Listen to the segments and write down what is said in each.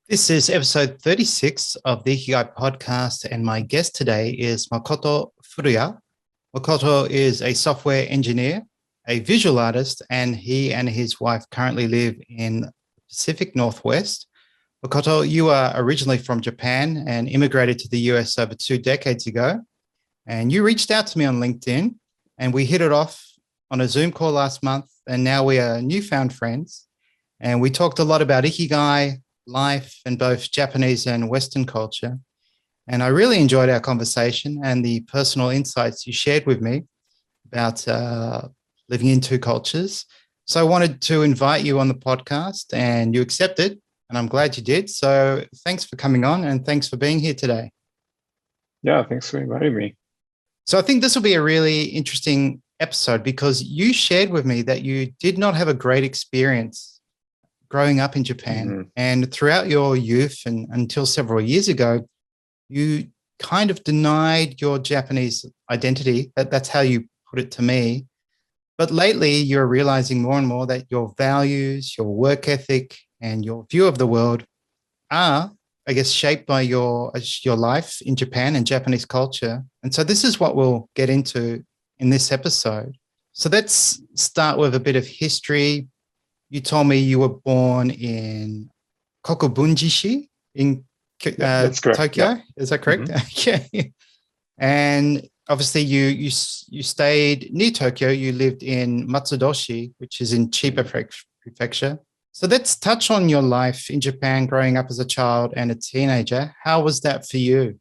This is episode 36 of the Ikigai Podcast, and my guest today is Makoto Furuya. Makoto is a software engineer, a visual artist, and he and his wife currently live in the Pacific Northwest. Makoto, you are originally from Japan and immigrated to the US over 2 decades ago. And you reached out to me on LinkedIn, and we hit it off on a Zoom call last month, and now we are newfound friends. And we talked a lot about Ikigai, life, and both Japanese and Western culture. And I really enjoyed our conversation and the personal insights you shared with me about living in two cultures. So I wanted to invite you on the podcast, and you accepted, and I'm glad you did. So thanks for coming on, and thanks for being here today. Yeah, thanks for inviting me. So I think this will be a really interesting episode because you shared with me that you did not have a great experience growing up in Japan. Mm-hmm. And throughout your youth and until several years ago, you kind of denied your Japanese identity. That's how you put it to me. But lately, you're realizing more and more that your values, your work ethic, and your view of the world are, I guess, shaped by your life in Japan and Japanese culture. And so this is what we'll get into in this episode. So let's start with a bit of history. You told me you were born in Kokubunjishi in That's correct. Tokyo. Yeah. Is that correct? Mm-hmm. Okay. And obviously you stayed near Tokyo. You lived in Matsudoshi, which is in Chiba Prefecture. So let's touch on your life in Japan growing up as a child and a teenager. How was that for you?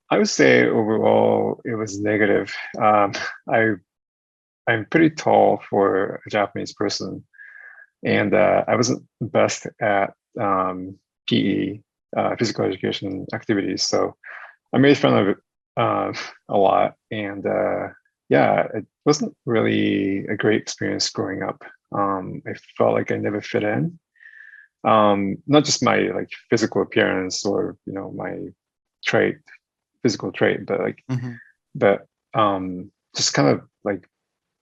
I would say overall it was negative. I'm pretty tall for a Japanese person, and I wasn't best at PE, physical education activities. So I made fun of it a lot, and it wasn't really a great experience growing up. I felt like I never fit in. Not just my physical appearance or my physical trait, but just kind of like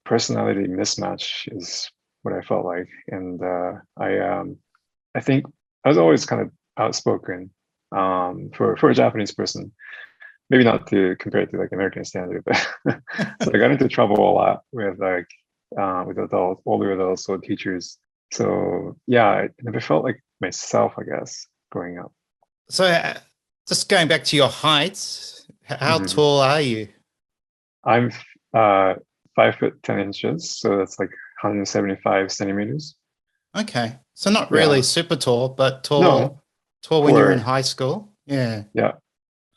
personality mismatch is what I felt like. And I think I was always kind of outspoken for a Japanese person. Maybe not to compare it to American standard, but so I got into trouble a lot with older adults or teachers. So yeah, I never felt like myself, I guess, growing up. So just going back to your height, how tall are you? I'm 5'10", so that's like 175 centimeters. Okay, so not really super tall, but tall. No, tall when you're in high school. Yeah. Yeah.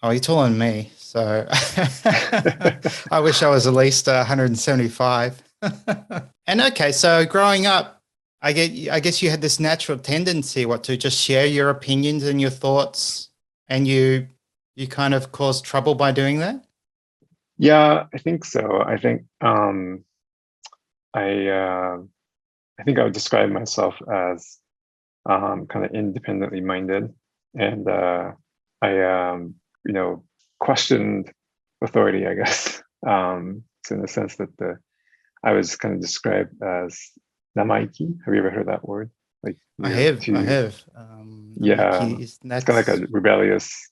Oh, you're taller than me, so I wish I was at least 175. And okay, so growing up, I guess you had this natural tendency, to just share your opinions and your thoughts, and you kind of caused trouble by doing that? Yeah, I think so. I think I think I would describe myself as kind of independently minded, and I questioned authority, I guess. So in the sense that I was kind of described as namaiki. Have you ever heard that word? I have. Yeah, it's kind of like a rebellious,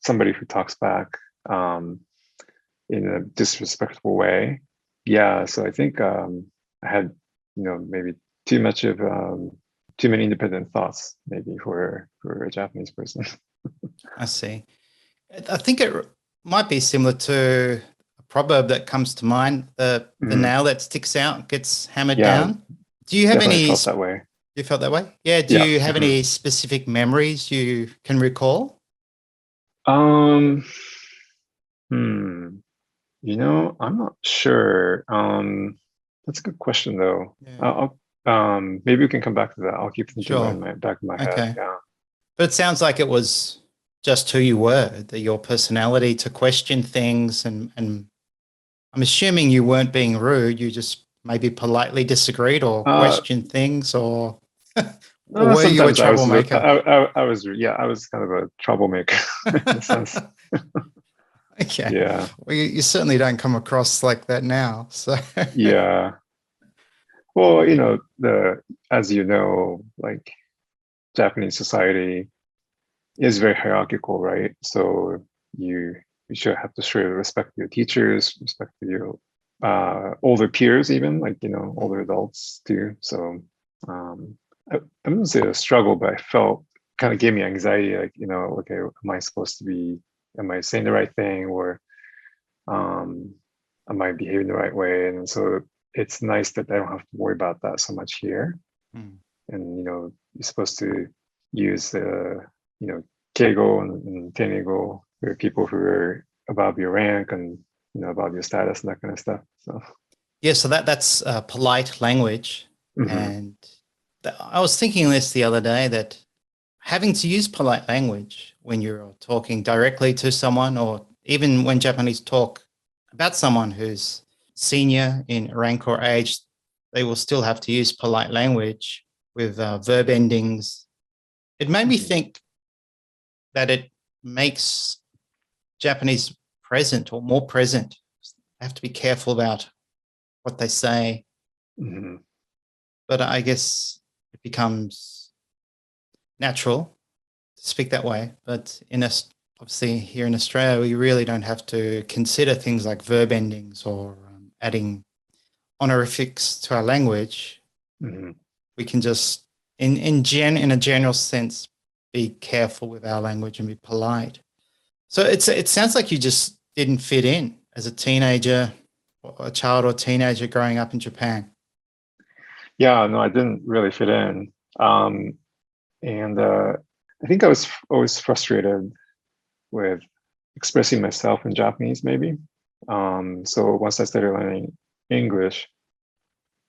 somebody who talks back in a disrespectful way. Yeah, so I think I had maybe too many independent thoughts, maybe for a Japanese person. I see. I think it might be similar to a proverb that comes to mind: the nail that sticks out gets hammered down. Do you have any? Felt that way. You felt that way? Yeah. Do you have any specific memories you can recall? I'm not sure. That's a good question, though. Yeah. Maybe we can come back to that. I'll keep thinking about it in my back of my head. Yeah. But it sounds like it was just who you were, your personality to question things, and I'm assuming you weren't being rude. You just maybe politely disagreed or questioned things, or were you a troublemaker? I was kind of a troublemaker in a sense. Okay. Yeah. Well, you certainly don't come across like that now. So yeah. Well, as you know, Japanese society is very hierarchical, right? So you should have to show respect to your teachers, respect to your older peers, even like older adults too. So I wouldn't say a struggle, but I felt kind of gave me anxiety, like okay, am I saying the right thing, or am I behaving the right way? And so it's nice that I don't have to worry about that so much here. Mm. And you're supposed to use keigo and tenego for people who are above your rank and above your status and that kind of stuff. So Yeah, so that's polite language. And I was thinking this the other day, that having to use polite language when you're talking directly to someone, or even when Japanese talk about someone who's senior in rank or age, they will still have to use polite language with verb endings. It made me think that it makes Japanese present or more present. They have to be careful about what they say. But I guess it becomes natural to speak that way. But obviously here in Australia, we really don't have to consider things like verb endings or adding honorifics to our language. We can just, in a general sense, be careful with our language and be polite. So it sounds like you just didn't fit in as a teenager, or a child or teenager growing up in Japan. Yeah, no, I didn't really fit in. And I think I was always frustrated with expressing myself in Japanese, maybe. So once I started learning English,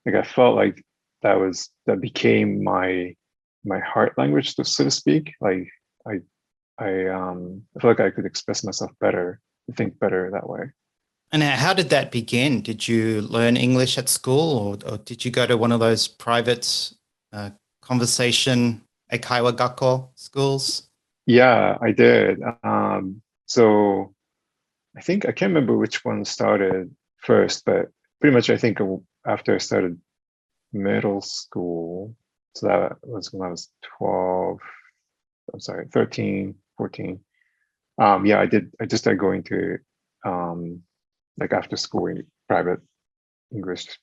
like I felt like that became my heart language, so to speak. Like I feel like I could express myself better, think better that way. And how did that begin? Did you learn English at school, or did you go to one of those private conversation eikaiwa gakko schools? Yeah, I did. So I think I can't remember which one started first, but pretty much I think after I started middle school, so that was when I was 13, 14. Yeah, I just started going to like after school private English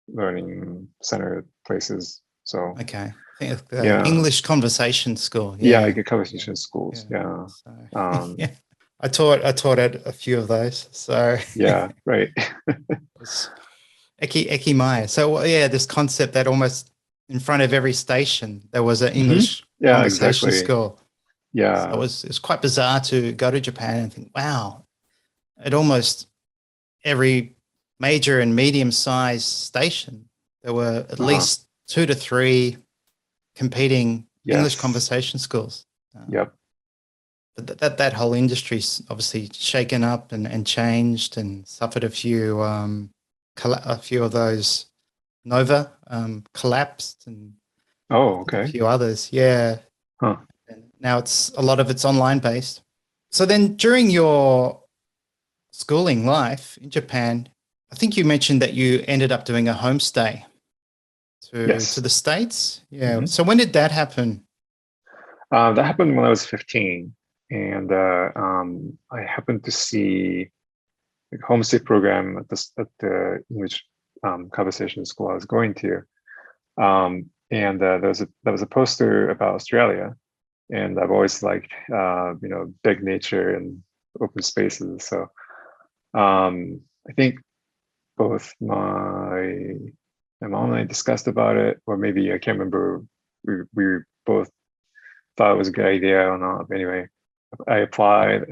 learning center places. So okay, I think yeah, English conversation school. yeah, Yeah, like conversation schools. Yeah. So, yeah. I taught at a few of those. So Yeah, right. Eki Maya. So yeah, this concept that almost in front of every station there was an English Yeah, conversation exactly. school. Yeah. So it's quite bizarre to go to Japan and think, wow, at almost every major and medium-sized station, there were at least 2 to 3 competing English conversation schools. Yep. But that whole industry's obviously shaken up and changed and suffered a few of those Nova collapsed, and Okay. a few others. Yeah. And now a lot of it's online based. So then during your schooling life in Japan, I think you mentioned that you ended up doing a homestay to the States. Yeah. So when did that happen? That happened when I was 15. And I happened to see the homestay program at the English conversation school I was going to. And there was a poster about Australia. And I've always liked big nature and open spaces. So I think both my mom and I discussed about it, or maybe I can't remember. We both thought it was a good idea or not. But anyway, I applied,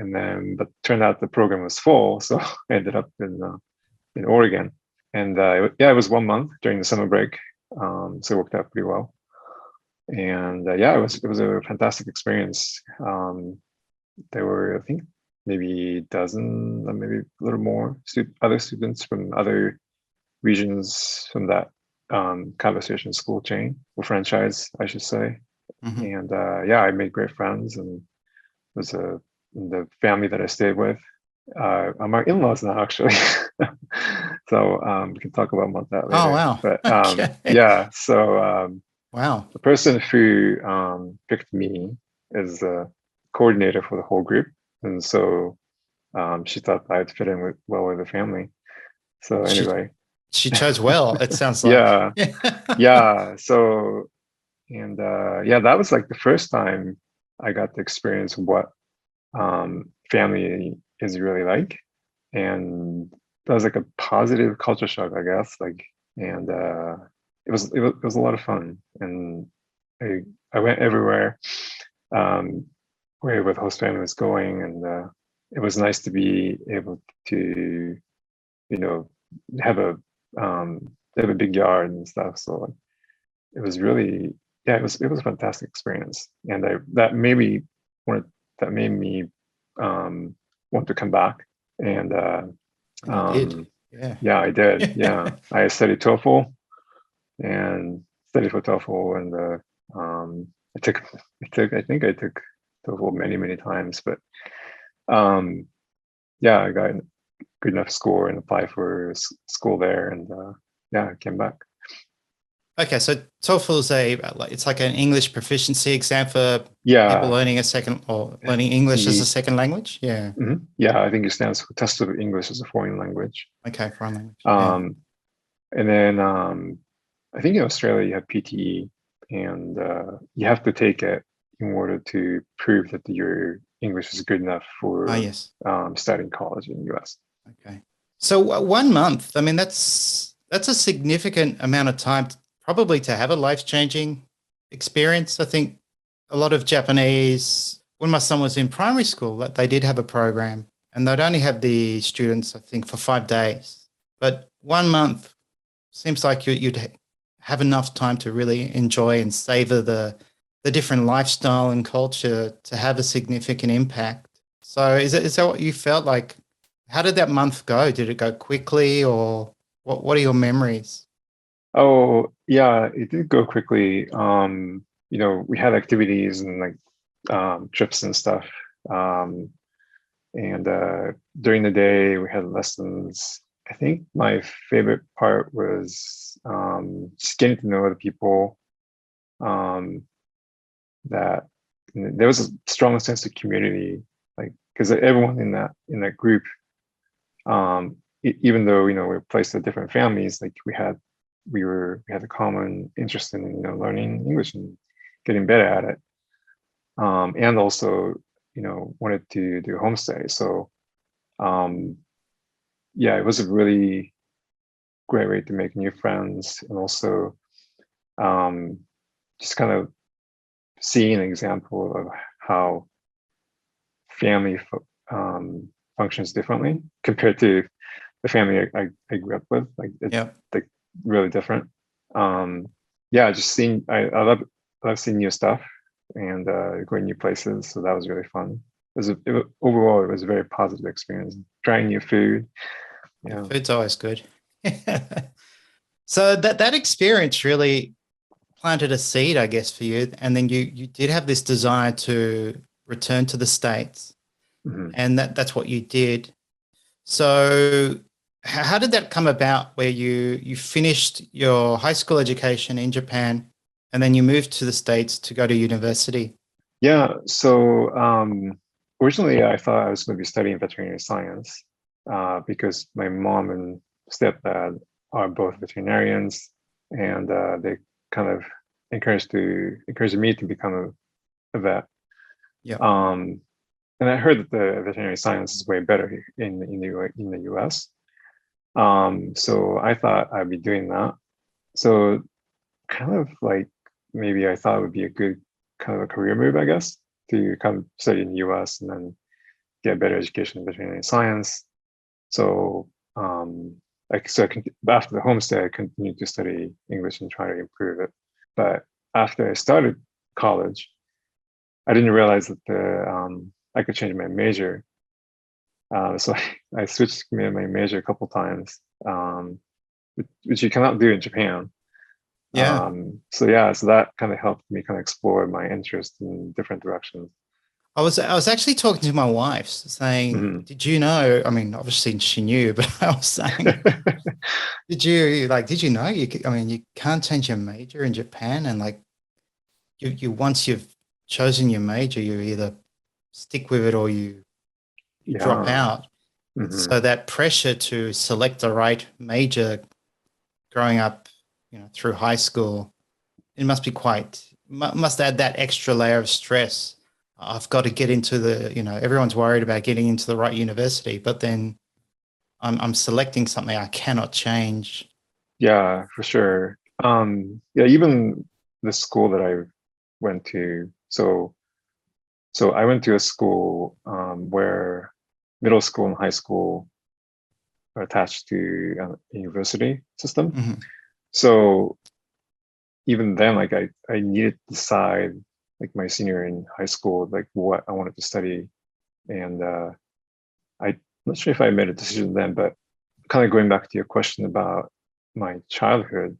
but turned out the program was full, so I ended up in Oregon. And it was 1 month during the summer break, so it worked out pretty well. And it was a fantastic experience. There were, I think, maybe a dozen, or maybe a little more other students from other regions from that conversation school chain or franchise, I should say. And I made great friends, and was the family that I stayed with. I'm my in-laws now, actually. So we can talk about that later. Oh wow! But Okay. yeah, so Wow. The person who picked me as a coordinator for the whole group, and so she thought I'd fit in well with the family. So She anyway, she chose well, it sounds like. yeah, yeah. So yeah, that was like the first time I got to experience what family is really like, and that was like a positive culture shock, I guess. Like, and it was a lot of fun, and I went everywhere um, where the host family was going, and it was nice to be able to, you know, have a they have a big yard and stuff. So it was really, yeah, it was a fantastic experience, and wanted that made me want to come back. And And you did. Yeah. yeah, I did. Yeah, I studied TOEFL and studied for TOEFL, and I took I think I took TOEFL many times, but um, yeah, I got a good enough score and applied for school there, and yeah, I came back. Okay, so TOEFL is it's like an English proficiency exam for people Yeah, learning a second or learning English as a second language. Yeah. yeah, I think it stands for Test of English as a Foreign Language. Okay, foreign language. Yeah. And then I think in Australia you have PTE, and you have to take it in order to prove that your English is good enough for Yes. studying college in the US. Okay. So 1 month, I mean, that's a significant amount of time probably to have a life-changing experience. I think a lot of Japanese, when my son was in primary school, that they did have a program and they'd only have the students, I think, for 5 days. But 1 month seems like you'd have enough time to really enjoy and savor the different lifestyle and culture to have a significant impact. So is that what you felt like? How did that month go? Did it go quickly, or what are your memories? Oh, yeah, it did go quickly. You know, we had activities and like trips and stuff. Um, and during the day, we had lessons. I think my favorite part was just getting to know the people. Um, that there was a strong sense of community, like because everyone in that group, even though we're placed at different families, like we had a common interest in learning English and getting better at it, and also wanted to do homestay. So yeah, it was a really great way to make new friends, and also just kind of seeing an example of how family functions differently compared to the family I grew up with. Like it's Yeah. like really different. Yeah, just seeing I love seeing new stuff and going new places. So that was really fun. Overall, it was a very positive experience. Trying new food. Yeah, Yeah. food's always good. So that experience really planted a seed, I guess, for you. And then you did have this desire to return to the States, Mhm. and that's what you did. So how did that come about where you finished your high school education in Japan and then you moved to the States to go to university? Yeah. So originally, I thought I was going to be studying veterinary science because my mom and stepdad are both veterinarians, and they kind of encouraged me to become a vet. Yeah. And I heard that the veterinary science is way better in the US. So I thought I'd be doing that. So kind of like maybe I thought it would be a good kind of a career move, I guess, to come study in the US and then get better education in veterinary science. So after the homestay, I continued to study English and try to improve it. But after I started college, I didn't realize that I could change my major. So I switched my major a couple times, which you cannot do in Japan. Yeah. So yeah, so that kind of helped me kind of explore my interest in different directions. I was actually talking to my wife saying, Mhm. did you know? I mean, obviously she knew, but I was saying, did you know I mean, you can't change your major in Japan, and like you once you've chosen your major, you either stick with it or you drop Yeah. out. And Hmm. so that pressure to select the right major growing up, through high school, it must be must add that extra layer of stress. I've got to get into everyone's worried about getting into the right university, but then I'm selecting something I cannot change. Yeah, for sure. Yeah, even the school that I went to. So I went to a school where middle school and high school are attached to a university system. Mhm. So even then, like I needed to decide, like my senior in high school, like what I wanted to study, and I'm not sure if I made a decision then, but kind of going back to your question about my childhood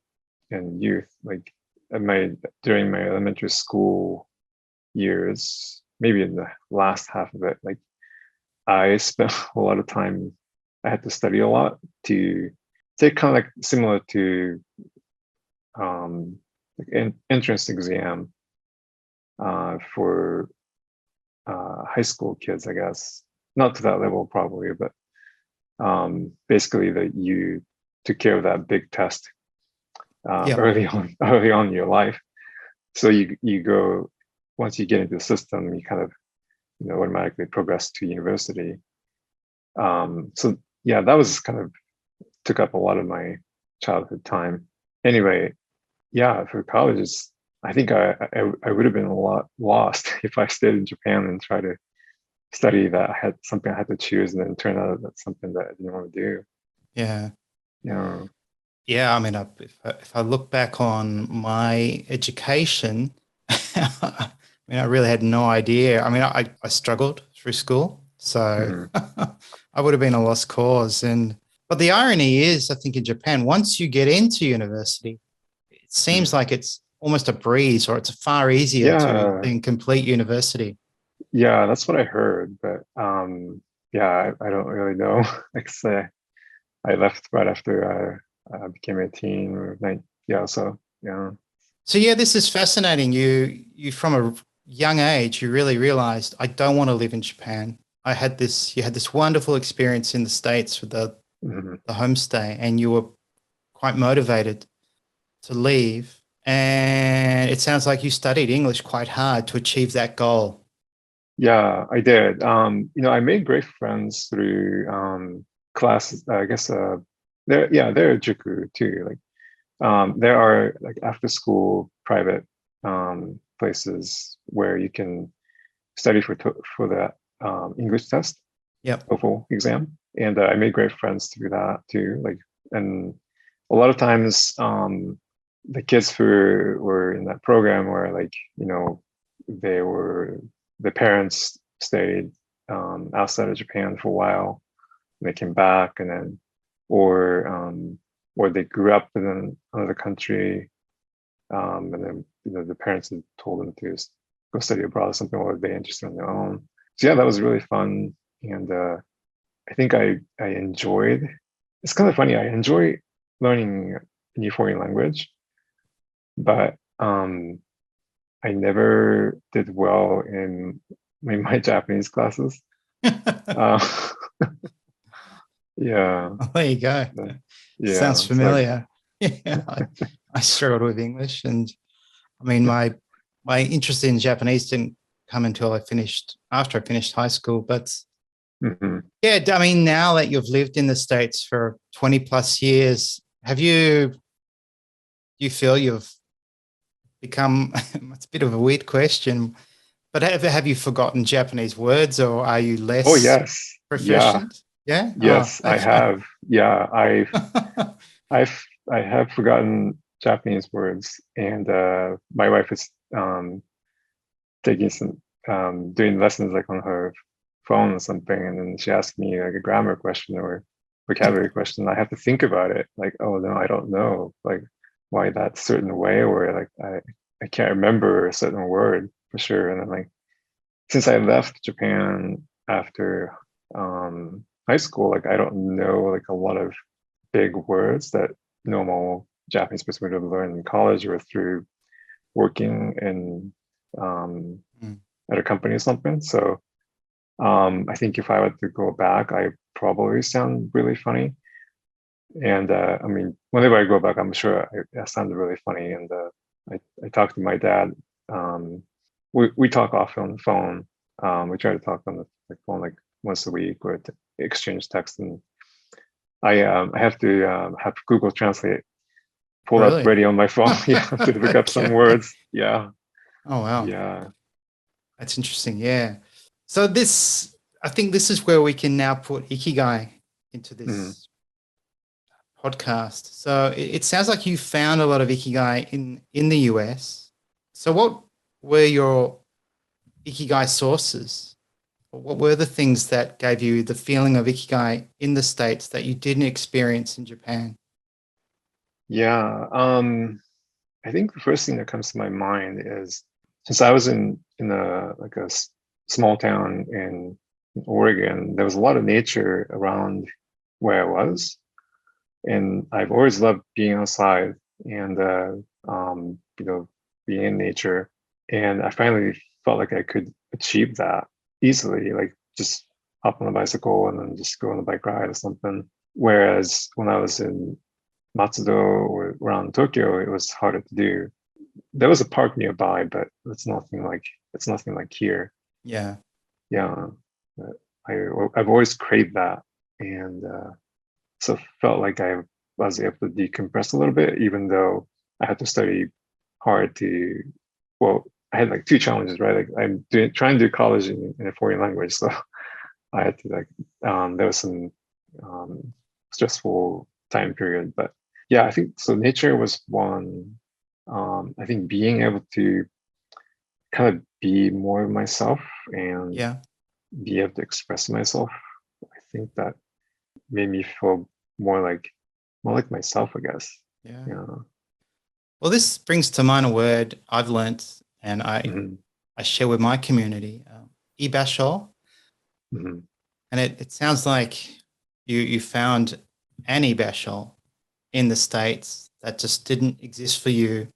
and youth, like at my during my elementary school years, maybe in the last half of it, like I spent a lot of time. I had to study a lot to take kind of like similar to like an entrance exam for high school kids, I guess. Not to that level probably, but basically that you took care of that big test Yeah. early on, early on in your life. So you go once you get into the system, you kind of automatically progress to university. So yeah, that was kind of took up a lot of my childhood time. Anyway, yeah, for colleges, I think I would have been a lot lost if I stayed in Japan and tried to study that I had something I had to choose, and then it turned out that's something that I didn't want to do. Yeah. You know, Yeah. I mean, if I look back on my education, I mean, I really had no idea. I mean, I struggled through school, so mhm. I would have been a lost cause. But the irony is, I think in Japan, once you get into university, it seems Mhm. like it's almost a breeze, or it's far easier to Yeah, than complete university. yeah, that's what I heard, but yeah, I don't really know. Like say I left right after I became 18 or 9. Yeah, so yeah. So yeah, this is fascinating. You from a young age, you really realized I don't want to live in Japan. You had this wonderful experience in the States with Mhm. the homestay, and you were quite motivated to leave. And it sounds like you studied English quite hard to achieve that goal. Yeah, I did. I made great friends through classes. I guess they're Juku too. Like there are like after school private places where you can study for the English test, Yep. TOEFL exam, and I made great friends through that too. Like, and a lot of times, the kids who were in that program were like, they were the parents stayed outside of Japan for a while, and they came back, and then or or they grew up in another country, and then the parents had told them to go study abroad or something, or they interested on their own. So yeah, that was really fun, and I think I enjoyed. It's kind of funny. I enjoy learning a new foreign language, but I never did well in my Japanese classes. Uh, yeah, Well, there you go. Sounds yeah. It's like, familiar. Yeah, I struggled with English, and I mean, my interest in Japanese didn't come until after I finished high school. But mhm. yeah, I mean, now that you've lived in the States for 20 plus years, do you feel you've become, it's a bit of a weird question, but have you forgotten Japanese words, or are you Oh less yes, yeah, proficient? Yeah. Oh, yes, I okay. have. Yeah, I have forgotten Japanese words, and my wife is taking some doing lessons like on her phone or something, and then she asked me like a grammar question or vocabulary question. I have to think about it, like, oh no, I don't know, like why that certain way, or like I can't remember a certain word for sure. And I'm like, since I left Japan after high school, like I don't know like a lot of big words that normal Japanese person would have learned in college or through working in um, Mm. at a company or something. So I think if I were to go back, I probably sound really funny. And I mean, whenever I go back, I'm sure I sound really funny. And I talk to my dad. Um, we talk often on the phone. We try to talk on the phone like once a week or exchange text. And I have to have Google Translate pulled up Really? ready on my phone, yeah, to look up some Okay. words. Yeah, Oh, wow. yeah. That's interesting. Yeah. So I think this is where we can now put Ikigai into Mm. this podcast. So it sounds like you found a lot of Ikigai in the US. So what were your Ikigai sources? What were the things that gave you the feeling of Ikigai in the States that you didn't experience in Japan? Yeah. I think the first thing that comes to my mind is since I was in a like a small town in Oregon, there was a lot of nature around where I was, and I've always loved being outside and being in nature. And I finally felt like I could achieve that easily, like just hop on a bicycle and then just go on a bike ride or something. Whereas when I was in Matsudo or around Tokyo, it was harder to do. There was a park nearby, but it's nothing like here. Yeah. Yeah, I've always craved that, and so felt like I was able to decompress a little bit, even though I had to study hard to. Well, I had like two challenges, right? Like trying to do college in a foreign language, so I had to like there was some stressful time period, but yeah, I think so. Nature was one. I think being able to kind of be more of myself and Yeah. be able to express myself, I think that made me feel more like more like myself, I guess. Yeah. Yeah. Well, this brings to mind a word I've learnt and Hmm. I share with my community, ibasho. Hmm. And it sounds like you found an ibasho in the States that just didn't exist for you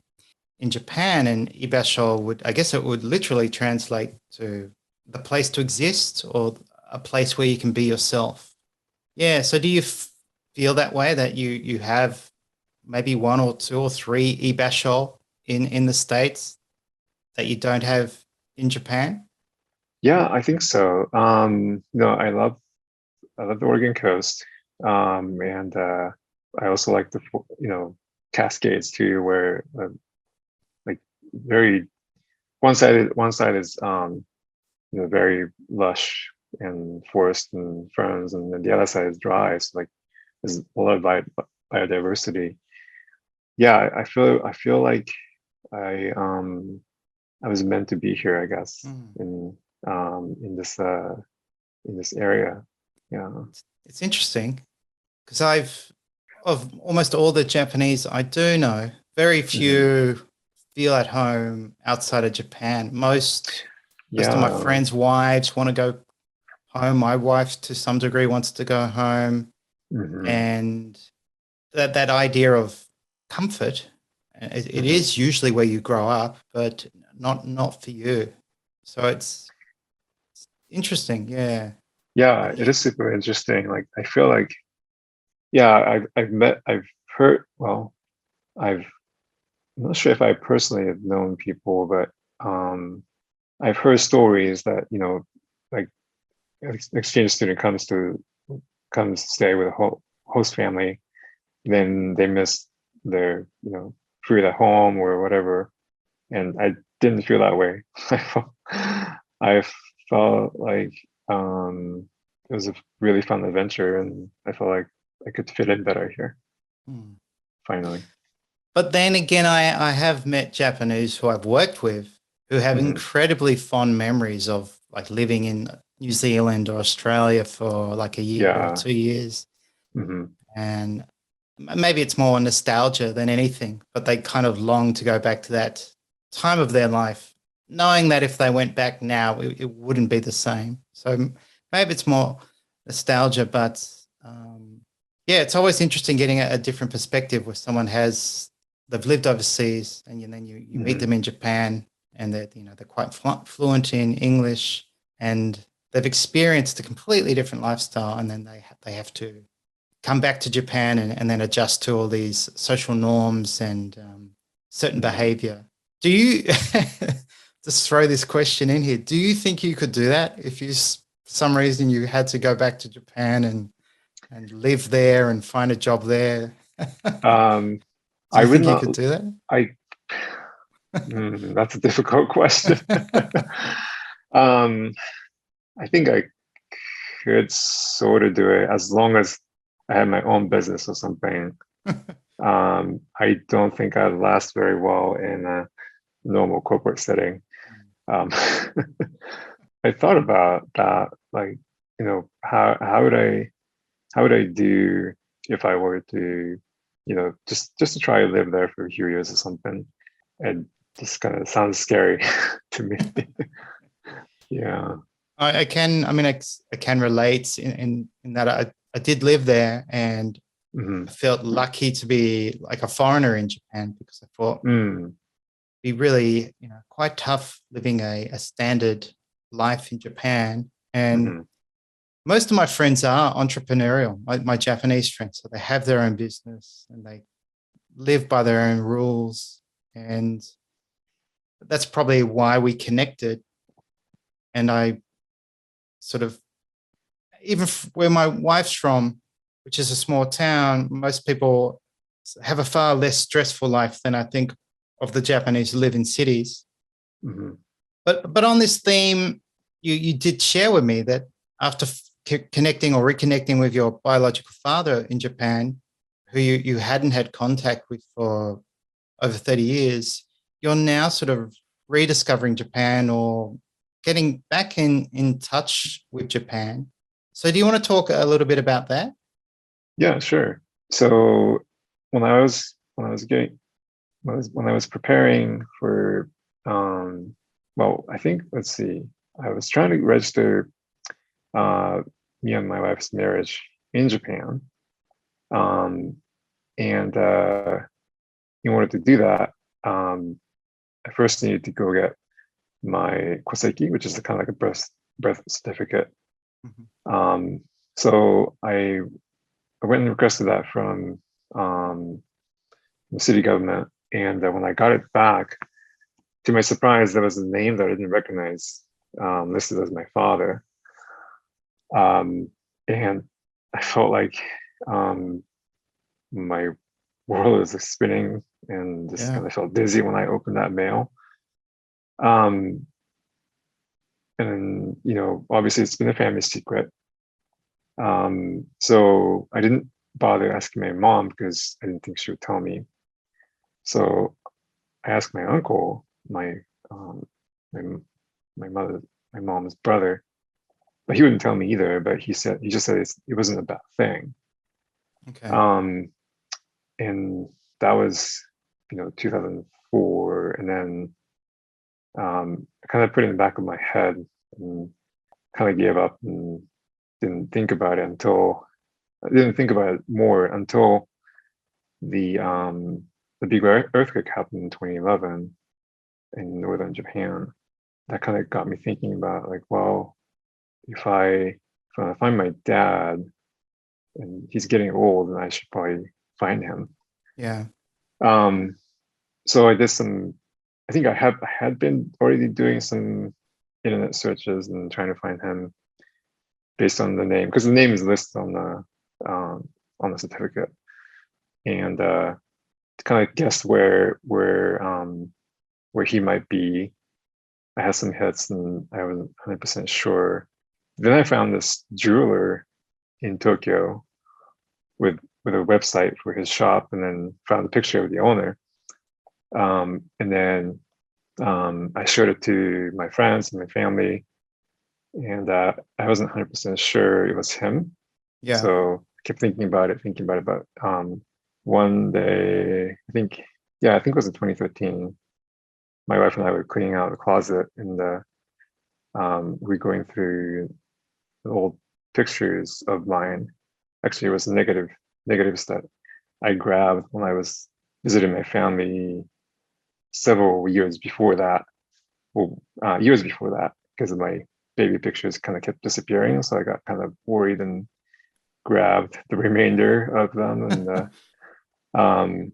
in Japan. And ibasho would, I guess it would literally translate to the place to exist or a place where you can be yourself. Yeah. So do you feel that way that you have maybe one or two or three ibasho in the States that you don't have in Japan? Yeah, I think so. No, I love the Oregon coast, and I also like the Cascades too, where like very one side is very lush and forest and ferns, and then the other side is dry. So like there's a lot of biodiversity. Yeah, I feel like I um I was meant to be here, I guess, Mm. in this area. Yeah. It's interesting because of almost all the Japanese I do know, very Hmm. few feel at home outside of Japan. Most of my Yeah. friends' wives want to go home. My wife, to some degree, wants to go home, Hmm. and that idea of comfort, it Hmm. is usually where you grow up, but not for you. So it's interesting, yeah. Yeah, That it you, is super interesting. Like I feel like yeah, I've heard well, I've I'm not sure if I personally have known people, but I've heard stories that, like exchange student comes to stay with a host family, then they miss their, food at home or whatever. And I didn't feel that way. I felt like it was a really fun adventure, and I felt like I could fit in better here. hmm. Finally. But then again, I have met Japanese who I've worked with who have Hmm. incredibly fond memories of like living in New Zealand or Australia for like a year or Yeah. 2 years. Hmm. And maybe it's more nostalgia than anything, but they kind of long to go back to that time of their life knowing that if they went back now, it wouldn't be the same. So maybe it's more nostalgia, but yeah, it's always interesting getting a different perspective where someone they've lived overseas, and then you meet them in Japan, and they're quite fluent in English, and they've experienced a completely different lifestyle, and then they have to come back to Japan and then adjust to all these social norms and certain behavior. Do you just throw this question in here? Do you think you could do that if for some reason you had to go back to Japan and live there and find a job there? Do I you would think you not. could do that? That's a difficult question. I think I could sort of do it as long as I had my own business or something. I don't think I'd last very well in a normal corporate setting. I thought about that, like, how would I do if I were to, just to try to live there for a few years or something. It just kind of sounds scary to me. Yeah. I can. I mean, I can relate in that I did live there, and I felt lucky to be like a foreigner in Japan, because I thought it'd be really, quite tough living a standard life in Japan. And most of my friends are entrepreneurial, my Japanese friends. So they have their own business and they live by their own rules. And that's probably why we connected. And I sort of, even where my wife's from, which is a small town, most people have a far less stressful life than I think of the Japanese who live in cities. But on this theme, you did share with me that after connecting or reconnecting with your biological father in Japan, who you hadn't had contact with for over 30 years, you're now sort of rediscovering Japan or getting back in touch with Japan. So do you want to talk a little bit about that? Yeah, sure. So when I was preparing for I think, let's see, I was trying to register me and my wife's marriage in Japan. And in order to do that, I first needed to go get my koseki, which is kind of like a birth certificate. So I went and requested that from the city government, and when I got it back, to my surprise, there was a name that I didn't recognize listed as my father, and I felt like my world was spinning, and just kind of felt dizzy when I opened that mail. And obviously it's been a family secret. So I didn't bother asking my mom because I didn't think she would tell me. So I asked my uncle, my mom's brother, but he wouldn't tell me either. But he just said it wasn't a bad thing. Okay. And that was 2004, and then I kind of put it in the back of my head and kind of gave up and didn't think about it more until the big earthquake happened in 2011 in northern Japan. That kind of got me thinking about, like, well, if I find my dad and he's getting old, then I should probably find him. Yeah. So I did I think I had been already doing some internet searches and trying to find him based on the name, because the name is listed on the certificate, and to kind of guess where he might be. I had some hits and I wasn't 100% sure. Then I found this jeweler in Tokyo with a website for his shop, and then found a picture of the owner. And then I showed it to my friends and my family, and I wasn't 100% sure it was him. Yeah. So I kept thinking about it. But one day, I think it was in 2013, my wife and I were cleaning out the closet, and we're going through old pictures of mine. Actually, it was negatives that I grabbed when I was visiting my family several years before that, years before that, because my baby pictures kind of kept disappearing. So I got kind of worried and grabbed the remainder of them. And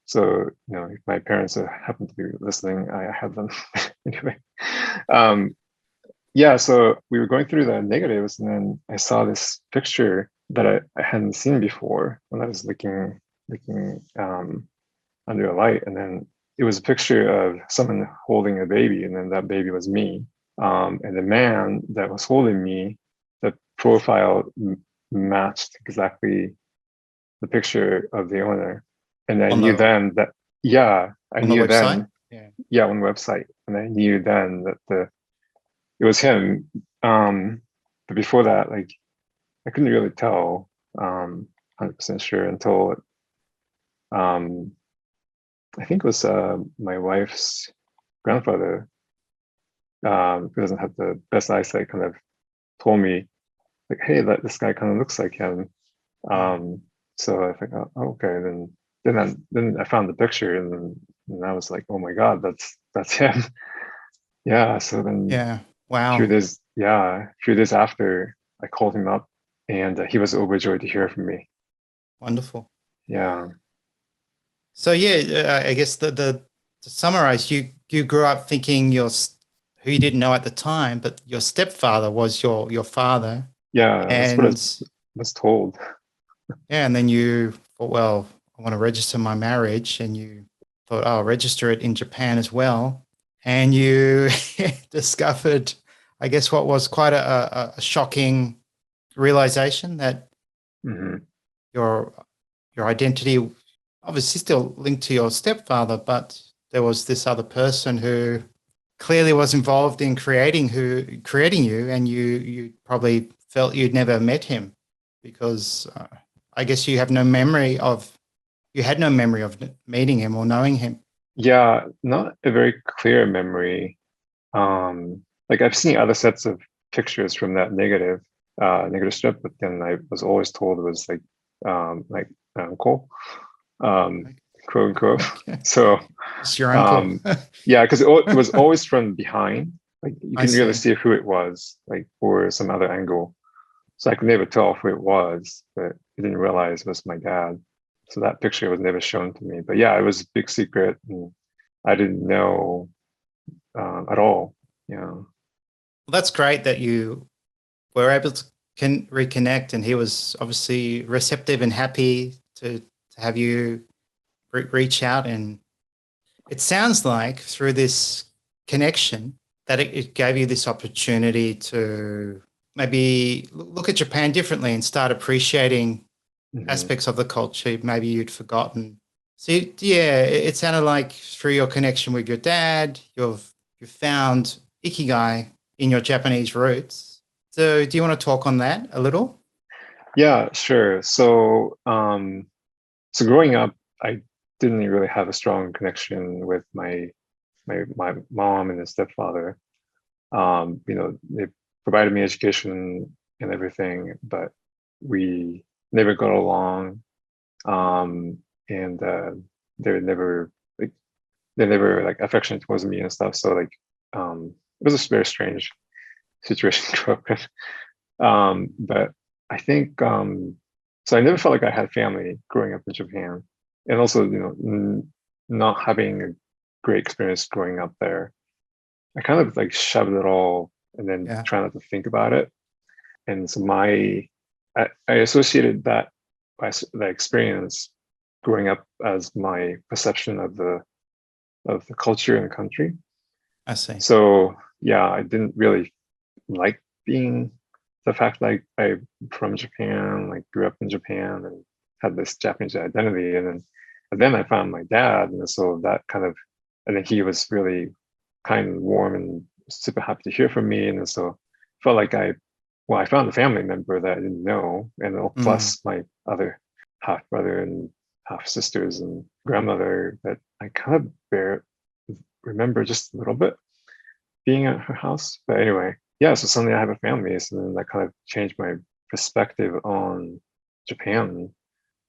so, if my parents happen to be listening, I have them anyway. Yeah, so we were going through the negatives, and then I saw this picture that I hadn't seen before when I was looking under a light, and then it was a picture of someone holding a baby, and then that baby was me. And the man that was holding me, the profile matched exactly the picture of the owner. And I knew then that, I on the knew website? then, on the website. And I knew then that it was him. But before that, like, I couldn't really tell 100% sure until I think it was my wife's grandfather, who doesn't have the best eyesight, kind of told me, like, hey, this guy kind of looks like him. So I think, oh, okay, then I found the picture, and I was like, oh my God, that's him. Yeah. So then, Wow. a few days after, I called him up, and he was overjoyed to hear from me. Wonderful. Yeah. So I guess to summarize, you grew up thinking who you didn't know at the time, but your stepfather was your father. Yeah, that's what I And was told. and then you thought, well, I want to register my marriage, and you thought, I'll register it in Japan as well. And you discovered, I guess, what was quite a shocking realization that your identity obviously still linked to your stepfather, but there was this other person who clearly was involved in creating you, and you probably felt you'd never met him because I guess you had no memory of meeting him or knowing him. Yeah, not a very clear memory. Like, I've seen other sets of pictures from that negative strip, but then I was always told it was like uncle, quote unquote. So it's your uncle. yeah, because it was always from behind. Like, you couldn't really see who it was, like, or some other angle. So I could never tell who it was, but I didn't realize it was my dad. So that picture was never shown to me. But yeah, it was a big secret, and I didn't know at all. Yeah. Well, that's great that you were able to reconnect, and he was obviously receptive and happy to have you reach out. And it sounds like through this connection that it gave you this opportunity to maybe look at Japan differently and start appreciating aspects of the culture maybe you'd forgotten. So it sounded like through your connection with your dad, you've found Ikigai in your Japanese roots. So do you want to talk on that a little? Yeah, sure. So so growing up, I didn't really have a strong connection with my mom and his stepfather. They provided me education and everything, but we never got along. And they're never like affectionate towards me and stuff. So, like, it was a very strange situation to grow up in. But I think so I never felt like I had family growing up in Japan, and also, not having a great experience growing up there. I kind of like shoved it all and then try not to think about it. And so I associated that experience growing up as my perception of the culture in the country. I see. So yeah, I didn't really like being the fact like I'm from Japan, like grew up in Japan and had this Japanese identity. And then I found my dad. And so that kind of, I think he was really kind and warm and super happy to hear from me. And so felt like I found a family member that I didn't know. And plus my other half brother and half sisters and grandmother that I kind of remember just a little bit being at her house. But anyway, yeah, so suddenly I have a family. So then that kind of changed my perspective on Japan,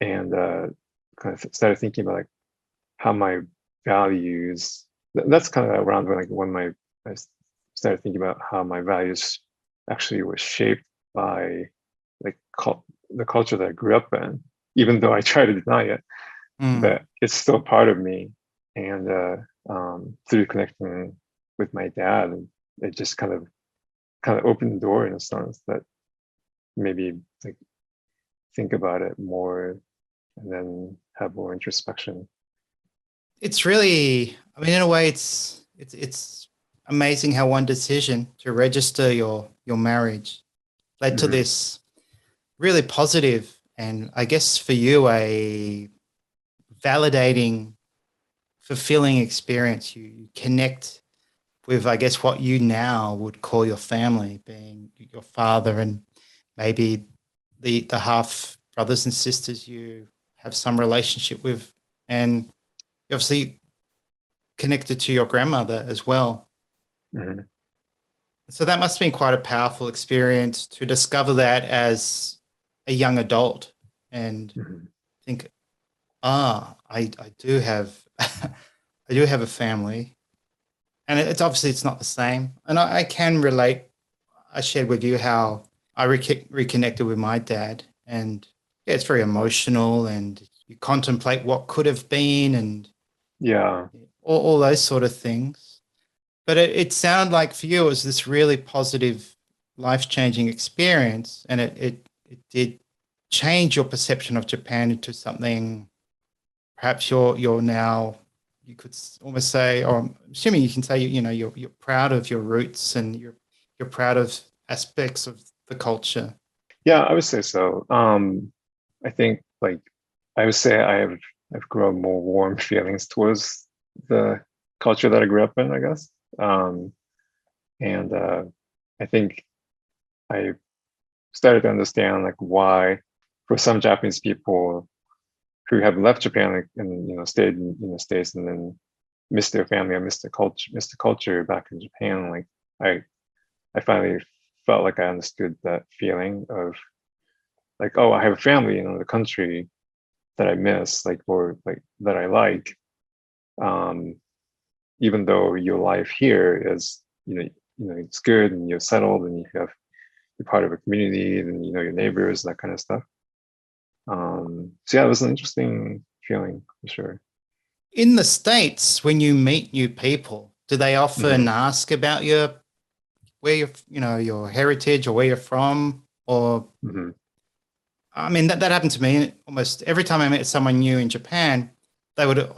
and kind of started thinking about like how my values, that's kind of around when I started thinking about how my values actually were shaped by like the culture that I grew up in, even though I try to deny it, but it's still part of me. And through connecting with my dad, it just kind of opened the door in a sense that maybe like think about it more and then have more introspection. It's really, I mean, in a way, it's amazing how one decision to register your marriage led to this really positive and, I guess for you, a validating, fulfilling experience. You connect with, I guess, what you now would call your family, being your father and maybe the half brothers and sisters you have some relationship with, and you obviously connected to your grandmother as well. Mm-hmm. So that must have been quite a powerful experience to discover that as a young adult and think, I do have I do have a family. And it's obviously it's not the same. And I can relate. I shared with you how I reconnected with my dad, and yeah, it's very emotional, and you contemplate what could have been, and Yeah. all those sort of things. But it sounded like for you it was this really positive, life-changing experience, and it did change your perception of Japan into something perhaps you're now, you could almost say, or I'm assuming you can say, you're proud of your roots and you're proud of aspects of the culture. Yeah, I would say so. I think like I would say I've grown more warm feelings towards the culture that I grew up in, I guess. And I think I started to understand like why for some Japanese people who have left Japan like, and stayed in the States and then missed their family or missed the culture back in Japan, like I finally felt like I understood that feeling of like, oh, I have a family in another country that I miss, like, or like that I like. Um, Even though your life here is, it's good and you're settled and you're part of a community and you know your neighbors, that kind of stuff. So yeah, it was an interesting feeling for sure. In the States, when you meet new people, do they often ask about where your heritage or where you're from? Or I mean, that happened to me almost every time I met someone new in Japan. They would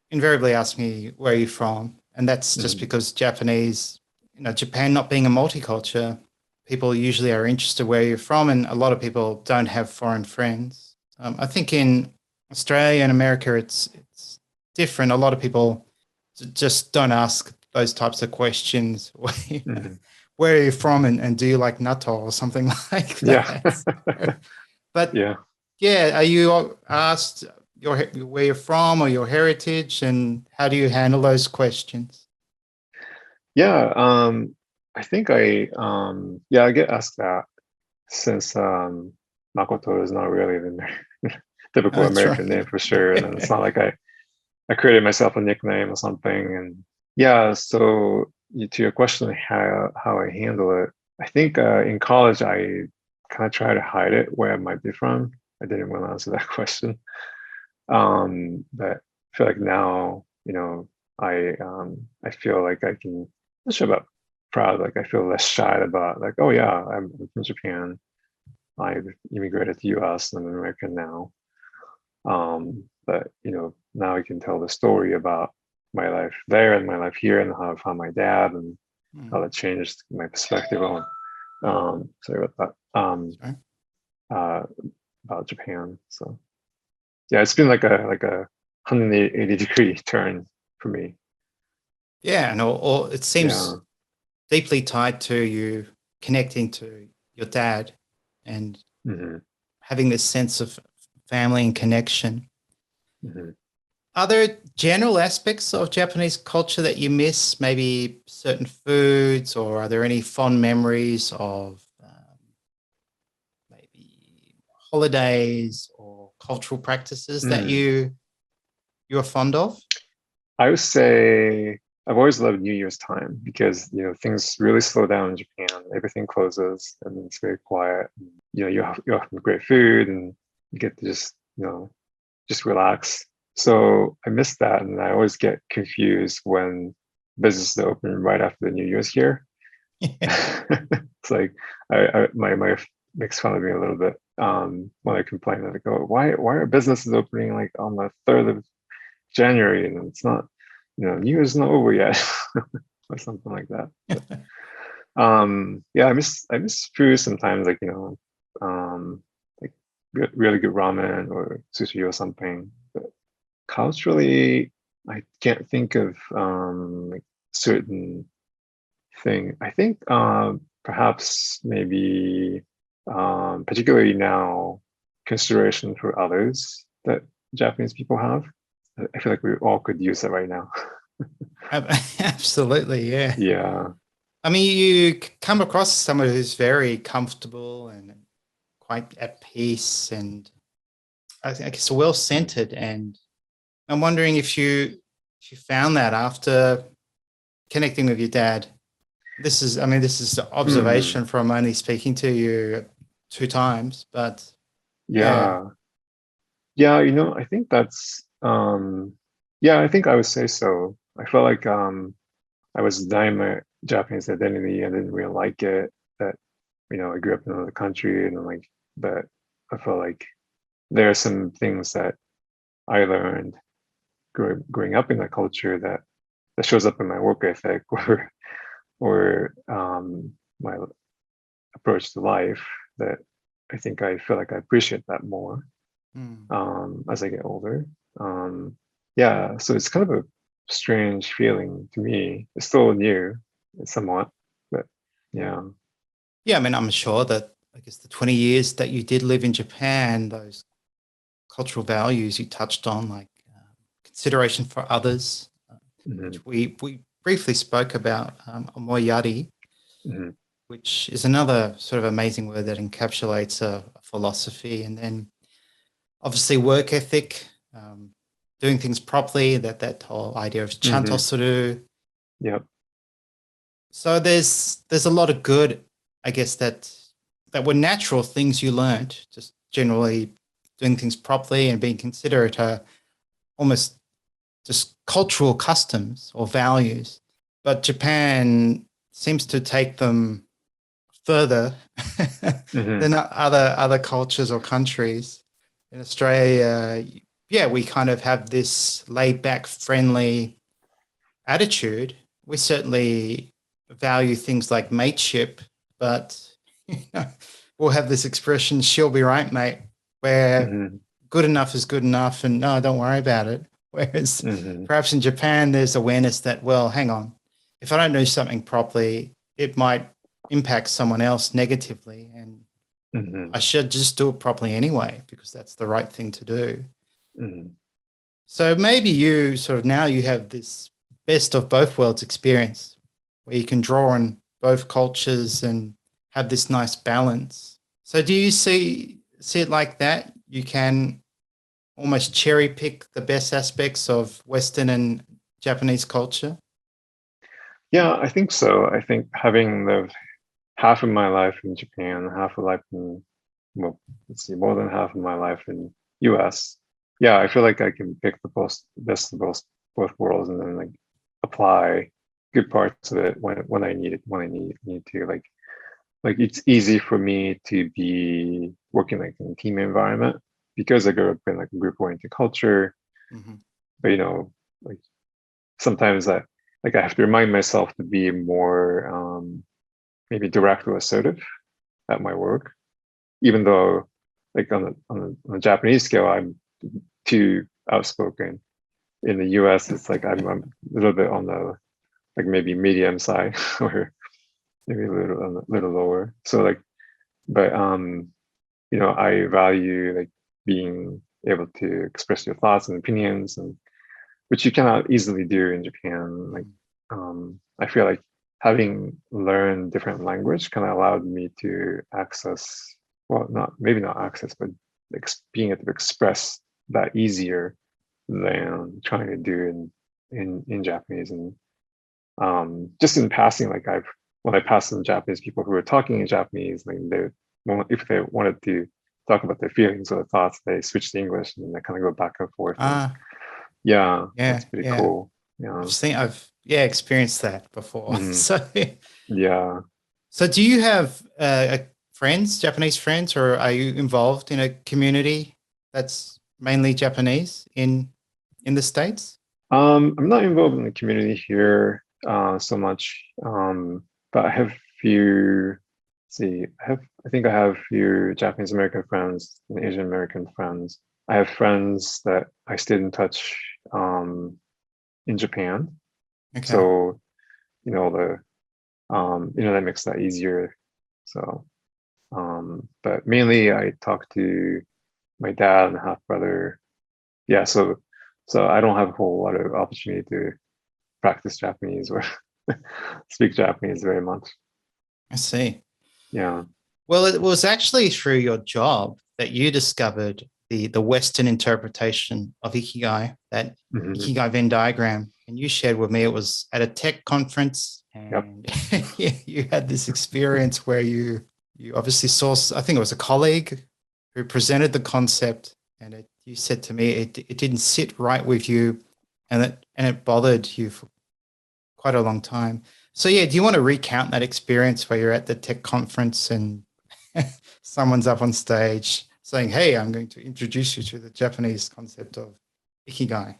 invariably ask me, where are you from? And that's just because Japanese, Japan not being a multicultural, people usually are interested where you're from. And a lot of people don't have foreign friends. I think in Australia and America, it's different. A lot of people just don't ask those types of questions. Where are you from? And do you like natto or something like that? Yeah. But yeah. yeah, are you asked where you're from or your heritage, and how do you handle those questions? Yeah. I think I get asked that since Makoto is not really the typical That's American right. name for sure. And it's not like I created myself a nickname or something. And yeah, so to your question, how I handle it, I think in college I kind of try to hide it where I might be from. I didn't want to answer that question. But I feel like now, I feel like I can show about proud, like I feel less shy about like, oh yeah, I'm from Japan. I've immigrated to the US and I'm American now. But now I can tell the story about my life there and my life here and how I found my dad and how that changed my perspective on sorry about that. Uh, about Japan. So yeah, it's been like a 180-degree turn for me. Yeah, and or it Yeah. seems deeply tied to you connecting to your dad and having this sense of family and connection. Are there general aspects of Japanese culture that you miss? Maybe certain foods, or are there any fond memories of maybe holidays or cultural practices that Mm. you're fond of? I would say I've always loved New Year's time because things really slow down in Japan. Everything closes and it's very quiet. You have great food and you get to just relax. So I miss that, and I always get confused when businesses open right after the New Year's here. It's like my wife makes fun of me a little bit when I complain. I go, why are businesses opening like on the 3rd of January and it's not, New Year's not over yet, or something like that. But, yeah, I miss food sometimes, like like really good ramen or sushi or something. But culturally, I can't think of like certain thing. I think perhaps maybe particularly now consideration for others that Japanese people have. I feel like we all could use that right now. Absolutely, yeah. Yeah. I mean, you come across someone who's very comfortable and quite at peace, and I think it's well centered. And I'm wondering if you found that after connecting with your dad. This is the Hmm. observation from only speaking to you 2 times, but yeah. Yeah. Yeah, I think that's yeah, I think I would say so. I felt like I was denying my Japanese identity. I didn't really like it. That, I grew up in another country and like that I felt like there are some things that I learned growing up in that culture that shows up in my work ethic or my approach to life that I think I feel like I appreciate that more Hmm. as I get older. Um, yeah, so it's kind of a strange feeling to me. It's still new, somewhat, but yeah. Yeah, I mean, I'm sure that I guess the 20 years that you did live in Japan, those cultural values you touched on, like consideration for others, Hmm. which we briefly spoke about, Familiarity, Hmm. which is another sort of amazing word that encapsulates a philosophy. And then obviously work ethic, doing things properly, that whole idea of Hmm. chantosuru. Yep. So there's a lot of good, I guess, that were natural things you learned, just generally doing things properly and being considerate are almost just cultural customs or values. But Japan seems to take them further Hmm. than other cultures or countries. In Australia, yeah, we kind of have this laid back, friendly attitude. We certainly value things like mateship, but you know, we'll have this expression, she'll be right, mate, where Hmm. good enough is good enough and no, don't worry about it. Whereas Hmm. perhaps in Japan, there's awareness that, well, hang on, if I don't do something properly, it might impact someone else negatively. And Hmm. I should just do it properly anyway, because that's the right thing to do. Hmm. So maybe you sort of now you have this best of both worlds experience where you can draw on both cultures and have this nice balance. So do you see it like that? You can almost cherry pick the best aspects of Western and Japanese culture? Yeah, I think so. I think having lived half of my life in Japan, half of life in, well, let's see, more than half of my life in US. Yeah, I feel like I can pick the best of both worlds and then like apply good parts of it when I need it, when I need to like it's easy for me to be working like in a team environment because I grew up in like a group oriented culture. Mm-hmm. But like sometimes I have to remind myself to be more maybe direct or assertive at my work, even though like on a Japanese scale, I'm too outspoken. In the US, it's like I'm a little bit on the like maybe medium side or maybe a little lower. So like, but I value like being able to express your thoughts and opinions and which you cannot easily do in Japan. Like, I feel like having learned different language kind of allowed me to access, well, not access, but being able to express that easier than trying to do in Japanese. And just in passing, like when I passed some Japanese people who were talking in Japanese, like if they wanted to talk about their feelings or thoughts, they switch to English and they kind of go back and forth. And Yeah, that's pretty cool. Yeah, I've experienced that before. So yeah. So do you have friends, Japanese friends, or are you involved in a community that's mainly Japanese in the States? I'm not involved in the community here so much, but I have few. See, I think I have few Japanese American friends and Asian American friends. I have friends that I stayed in touch in Japan. Okay. So, that makes that easier. So, but mainly I talk to my dad and half brother. Yeah, so I don't have a whole lot of opportunity to practice Japanese or speak Japanese very much. I see. Yeah. Well, it was actually through your job that you discovered the Western interpretation of Ikigai, that Ikigai Venn diagram. And you shared with me it was at a tech conference, and you had this experience where you obviously saw, I think it was a colleague who presented the concept, and you said to me it didn't sit right with you, and it bothered you for quite a long time. So yeah, do you want to recount that experience where you're at the tech conference and someone's up on stage saying, "Hey, I'm going to introduce you to the Japanese concept of Ikigai"?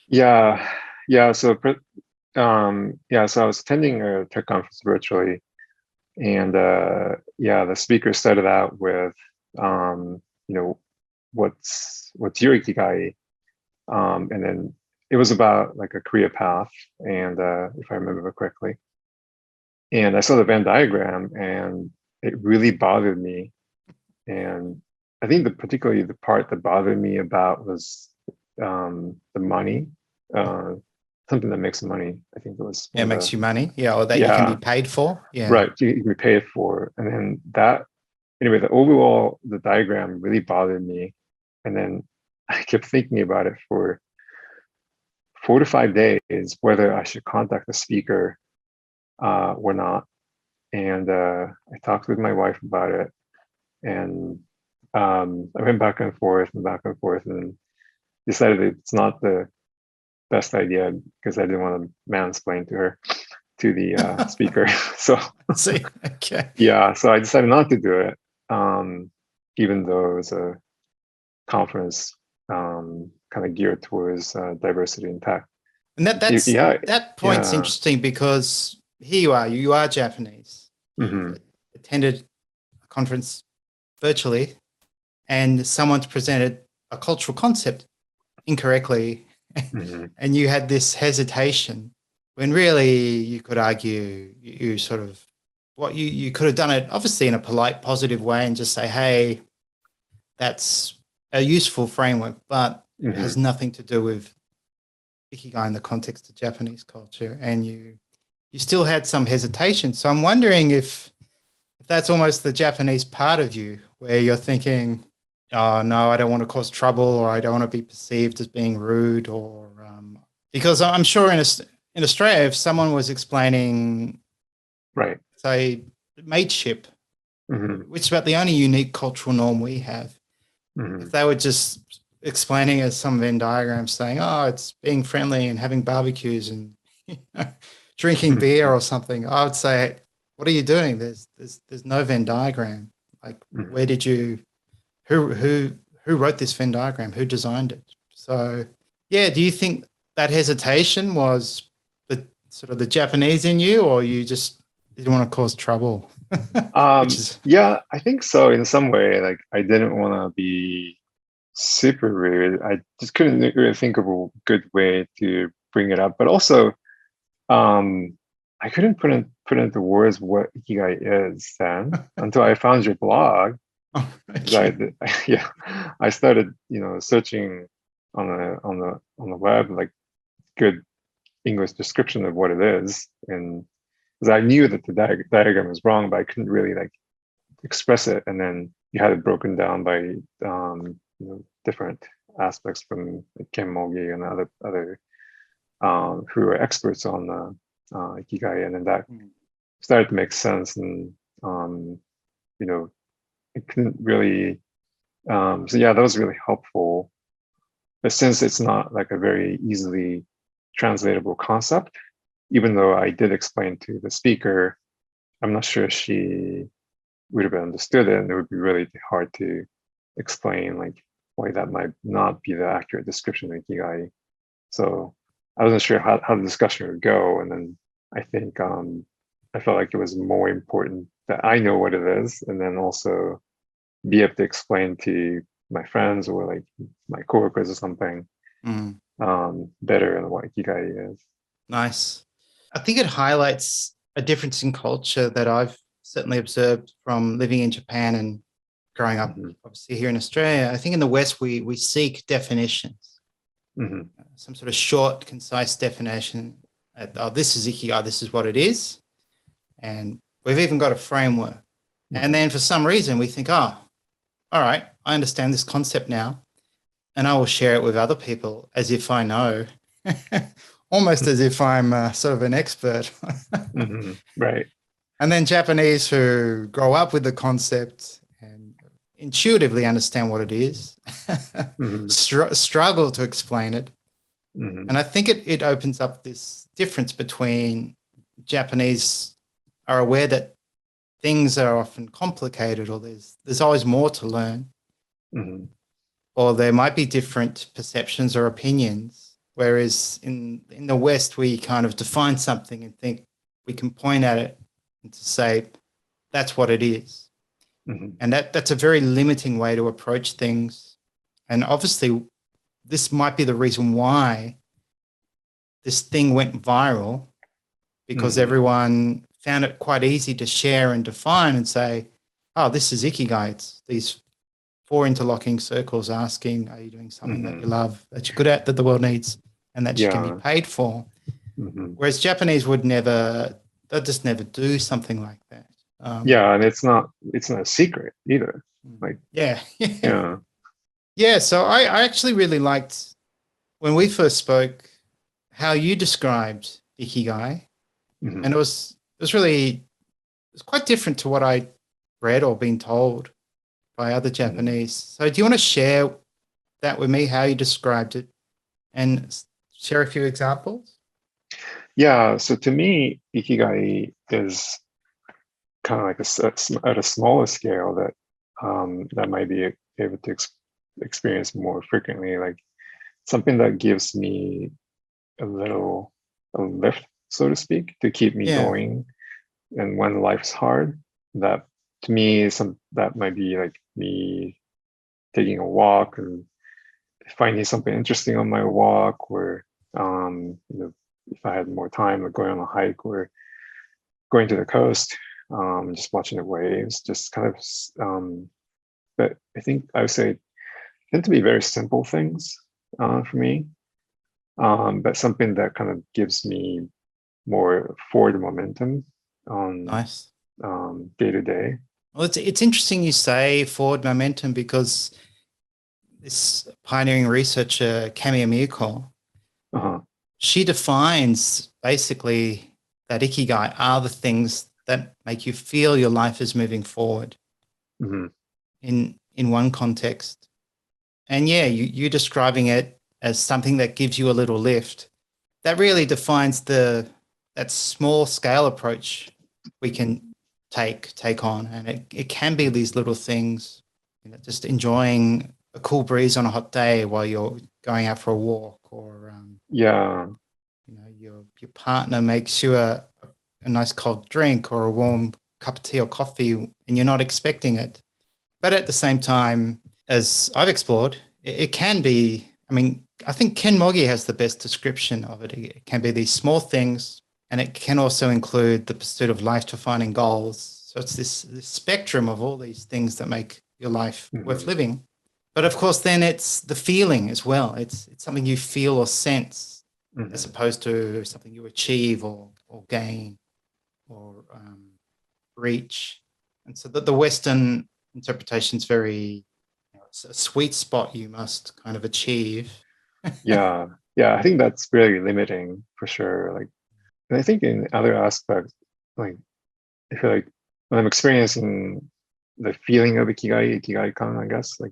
Yeah. So, so I was attending a tech conference virtually, and the speaker started out with, what's your Ikigai, and then it was about like a career path, and if I remember correctly, and I saw the Venn diagram, and it really bothered me, and I think particularly the part that bothered me about was the money, something that makes money. I think it was makes you money, or that you can be paid for. Right, you can be paid for, and then the diagram really bothered me, and then I kept thinking about it for 4 to 5 days whether I should contact the speaker or not. And I talked with my wife about it, and I went back and forth, and decided it's not the best idea because I didn't want to mansplain to the speaker. So, see, okay, so I decided not to do it, even though it was a conference kind of geared towards diversity in tech. And that point's interesting because here you are Japanese. You attended a conference virtually, and someone's presented a cultural concept incorrectly, and you had this hesitation when really you could argue you sort of you could have done it obviously in a polite, positive way and just say, "Hey, that's a useful framework, but it has nothing to do with Ikigai in the context of Japanese culture," and you still had some hesitation. So I'm wondering if that's almost the Japanese part of you where you're thinking, "Oh no, I don't want to cause trouble, or I don't want to be perceived as being rude," or because I'm sure in Australia, if someone was explaining, right, say, mateship, which is about the only unique cultural norm we have, if they were just explaining as some Venn diagram saying, "Oh, it's being friendly and having barbecues and drinking beer or something," I would say, "What are you doing? There's no Venn diagram. Like, where did you? Who wrote this Venn diagram? Who designed it?" So, yeah, do you think that hesitation was the sort of the Japanese in you, or you just didn't want to cause trouble? Yeah, I think so in some way. Like, I didn't want to be super rude. I just couldn't really think of a good way to bring it up. But also, I couldn't put into words what Ikigai is then until I found your blog. Oh, okay. I started, searching on the web, like good English description of what it is, and because I knew that the diagram was wrong, but I couldn't really like express it, and then you had it broken down by different aspects from like Ken Mogi and other who are experts on Ikigai, and then that started to make sense, and it couldn't really. So yeah, that was really helpful. But since it's not like a very easily translatable concept, even though I did explain to the speaker, I'm not sure she would have understood it, and it would be really hard to explain like why that might not be the accurate description of Ikigai. So I wasn't sure how the discussion would go, and then I think I felt like it was more important that I know what it is, and then also be able to explain to my friends or like my coworkers or something better than what Ikigai is. Nice. I think it highlights a difference in culture that I've certainly observed from living in Japan and growing up, obviously here in Australia. I think in the West, we seek definitions, some sort of short, concise definition. This is Ikigai, this is what it is. And we've even got a framework. And then for some reason we think, all right, I understand this concept now, and I will share it with other people as if I know, almost as if I'm sort of an expert. Right. And then Japanese who grow up with the concept and intuitively understand what it is, struggle to explain it. And I think it opens up this difference between Japanese are aware that things are often complicated, or there's always more to learn, or there might be different perceptions or opinions. Whereas in the West, we kind of define something and think we can point at it and to say that's what it is, and that's a very limiting way to approach things. And obviously, this might be the reason why this thing went viral, because everyone found it quite easy to share and define and say, oh, this is Ikigai. It's these 4 interlocking circles asking, are you doing something that you love, that you're good at, that the world needs, and that you can be paid for? Whereas Japanese would never, they'll just never do something like that. And it's not a secret either. Like yeah. So I actually really liked when we first spoke how you described Ikigai, and it was quite different to what I read or been told by other Japanese. So do you want to share that with me, how you described it, and share a few examples? Yeah. So to me, Ikigai is kind of like at a smaller scale that might be able to experience more frequently, like something that gives me a lift, so to speak, to keep me going. And when life's hard, that to me that might be like me taking a walk and finding something interesting on my walk, or if I had more time, like going on a hike or going to the coast, just watching the waves, just kind of. But I think I would say tend to be very simple things for me, but something that kind of gives me more forward momentum on day to day. Well, it's interesting you say forward momentum, because this pioneering researcher, Kamiya Miyako, she defines basically that Ikigai are the things that make you feel your life is moving forward in one context. And you describing it as something that gives you a little lift. That really defines that small scale approach we can take on. And it can be these little things, just enjoying a cool breeze on a hot day while you're going out for a walk, or your partner makes you a nice cold drink or a warm cup of tea or coffee and you're not expecting it. But at the same time, as I've explored, it can be, I think Ken Mogi has the best description of it. It can be these small things, and it can also include the pursuit of life-defining goals. So it's this spectrum of all these things that make your life worth living. But of course, then it's the feeling as well. It's something you feel or sense, as opposed to something you achieve or gain or reach. And so the Western interpretation is very, it's a sweet spot you must kind of achieve. Yeah. Yeah. I think that's really limiting for sure. Like, and I think in other aspects, like, I feel like when I'm experiencing the feeling of ikigai-kan, I guess, like,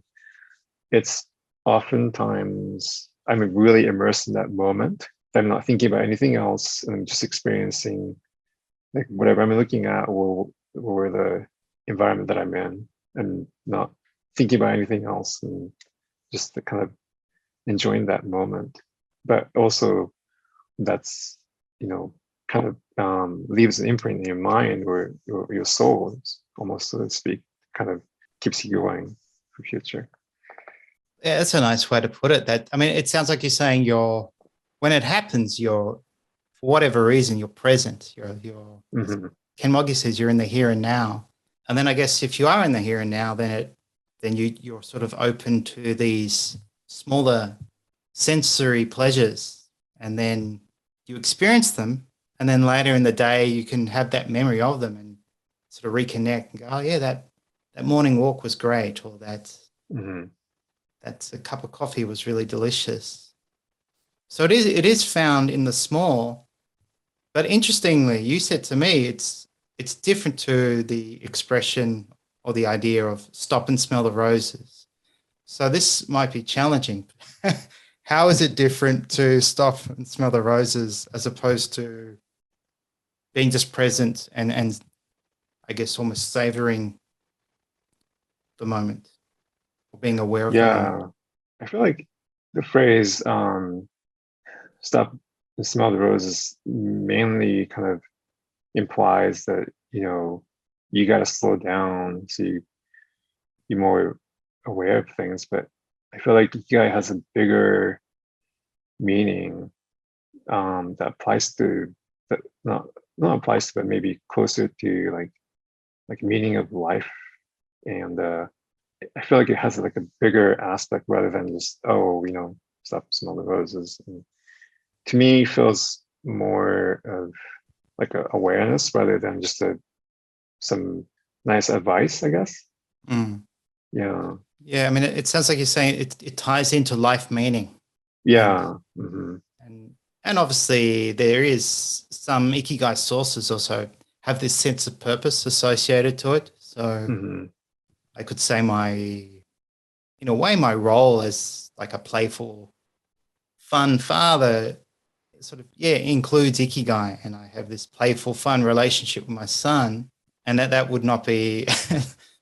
it's oftentimes I'm really immersed in that moment. I'm not thinking about anything else, and I'm just experiencing like whatever I'm looking at or the environment that I'm in, and not thinking about anything else, and just the kind of enjoying that moment. But also, that's kind of leaves an imprint in your mind or your soul, almost, so to speak, kind of keeps you going for future. Yeah, that's a nice way to put it. That, I mean, it sounds like you're saying when it happens, you're, for whatever reason, you're present. As Ken Moggy says, you're in the here and now. And then I guess if you are in the here and now, then you're sort of open to these smaller sensory pleasures, and then you experience them, and then later in the day you can have that memory of them and sort of reconnect and go, oh yeah, that morning walk was great, or that a cup of coffee was really delicious. So it is found in the small. But interestingly, you said to me it's different to the expression or the idea of stop and smell the roses. So this might be challenging. How is it different to stop and smell the roses as opposed to being just present and I guess almost savoring the moment or being aware of the moment? I feel like the phrase stop and smell the roses mainly kind of implies that you got to slow down so you're more aware of things. But I feel like Ikigai has a bigger meaning that applies to that, not applies to, but maybe closer to like meaning of life. And I feel like it has like a bigger aspect rather than just stop smell the roses. And to me, feels more of like a awareness rather than just some nice advice, I guess. Yeah. Yeah, I mean, it sounds like you're saying it ties into life meaning. Yeah. And obviously there is some Ikigai sources also have this sense of purpose associated to it. So I could say in a way, my role as like a playful, fun father sort of, includes Ikigai. And I have this playful, fun relationship with my son. And that would not be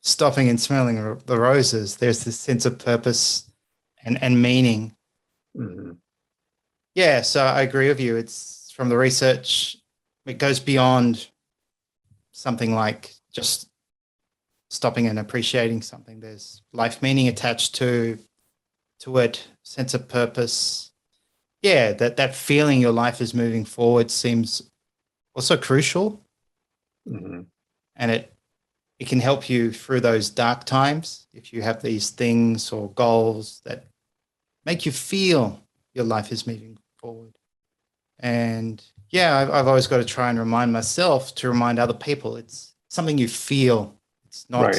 stopping and smelling the roses. There's this sense of purpose and meaning. Yeah, so I agree with you. It's from the research, it goes beyond something like just stopping and appreciating something. There's life meaning attached to it, sense of purpose. Yeah, that feeling your life is moving forward seems also crucial. And it can help you through those dark times if you have these things or goals that make you feel your life is moving forward. And yeah, I've always got to try and remind myself to remind other people it's something you feel. It's not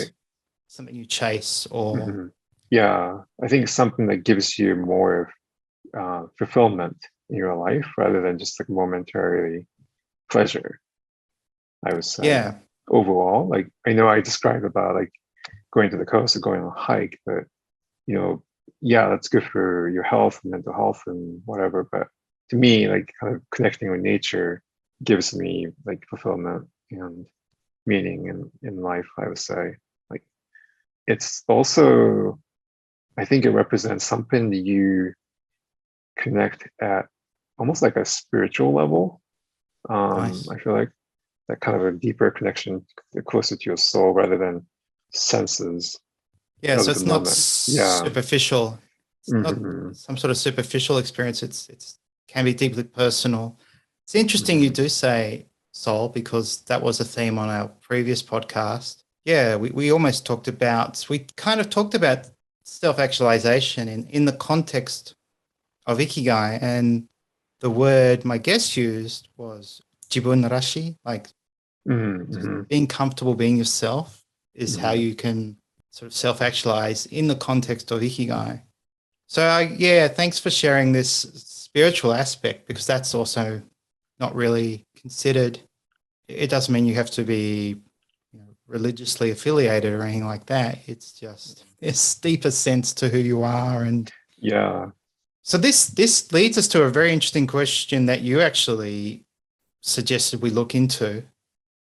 something you chase or. Yeah, I think something that gives you more fulfillment in your life rather than just like momentary pleasure, I would say. Yeah. Overall, like I know I described about like going to the coast or going on a hike, but that's good for your health, mental health, and whatever. But to me, like kind of connecting with nature gives me like fulfillment and meaning in life, I would say. Like it's also, I think it represents something that you connect at almost like a spiritual level. Nice. I feel like that kind of a deeper connection, closer to your soul rather than senses. Yeah, so it's not moment. superficial. It's not some sort of superficial experience. It's can be deeply personal. It's interesting you do say soul, because that was a theme on our previous podcast. Yeah, we kind of talked about self-actualization in the context of Ikigai. And the word my guest used was jibun rashi, like just Mm-hmm. being comfortable being yourself is how Mm-hmm. you can sort of self-actualize in the context of Ikigai. So thanks for sharing this spiritual aspect, because that's also not really considered. It doesn't mean you have to be religiously affiliated or anything like that. It's just this deeper sense to who you are. And Yeah. so this leads us to a very interesting question that you actually suggested we look into.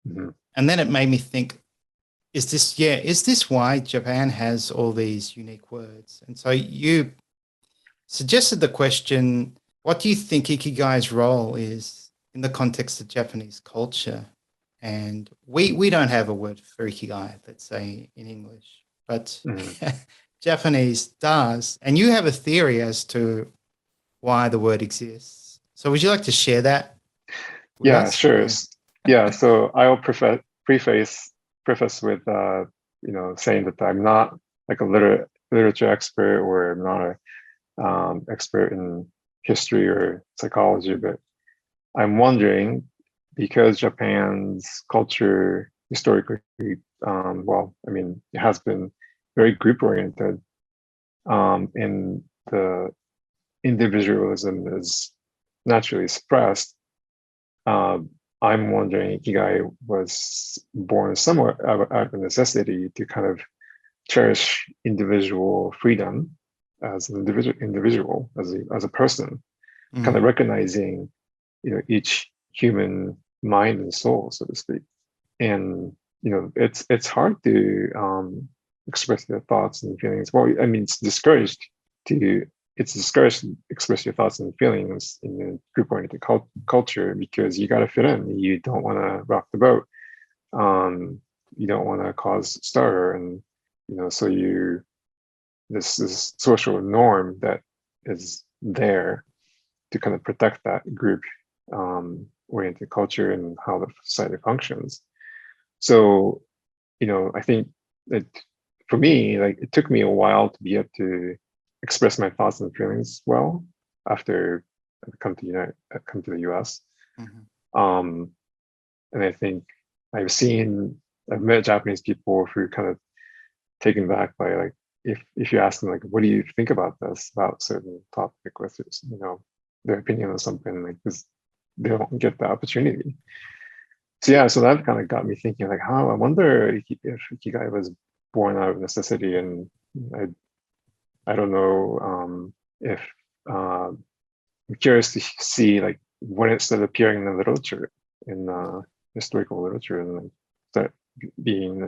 Mm-hmm. And then it made me think, is this why Japan has all these unique words? And so you suggested the question, what do you think Ikigai's role is in the context of Japanese culture? And we don't have a word for Ikigai, let's say, in English, but Mm-hmm. Japanese does. And you have a theory as to why the word exists. So would you like to share that with Yeah, us? sure. Yeah. Yeah, so I'll preface with saying that I'm not like a literature expert, or I'm not a expert in history or psychology, but I'm wondering, because Japan's culture historically, it has been very group oriented, and the individualism is naturally suppressed. Um, I'm wondering, Ikigai was born somewhat out of necessity to kind of cherish individual freedom as an individual, as a person, kind of Mm, recognizing, each human mind and soul, so to speak. And it's hard to express their thoughts and feelings. Well, I mean, to it's discouraged to express your thoughts and feelings in a group-oriented culture, because you got to fit in. You don't want to rock the boat. You don't want to cause stir, and so this social norm that is there to kind of protect that group oriented culture and how the society functions. So, I think that for me, like, it took me a while to be able to express my thoughts and feelings well after I've come to the US. mhm. Um, and I think I've met Japanese people who kind of taken back by, like, if you ask them, like, what do you think about this, about certain topic, with their opinion on something, like this, they don't get the opportunity. So yeah, so that kind of got me thinking, like, I wonder if Ikigai was born out of necessity. And I don't know, if I'm curious to see, like, when it started appearing in the literature, in historical literature, and like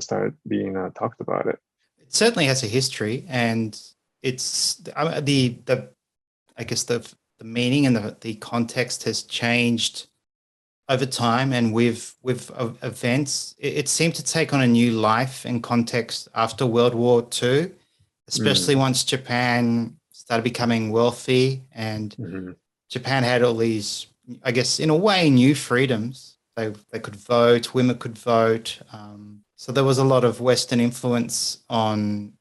started being talked about it. It certainly has a history, and it's the I guess the meaning and the context has changed over time, and with events. It seemed to take on a new life and context after World War II, especially Mm, once Japan started becoming wealthy, and mhm, Japan had all these, I guess, in a way, new freedoms. They could vote, women could vote. So there was a lot of Western influence on,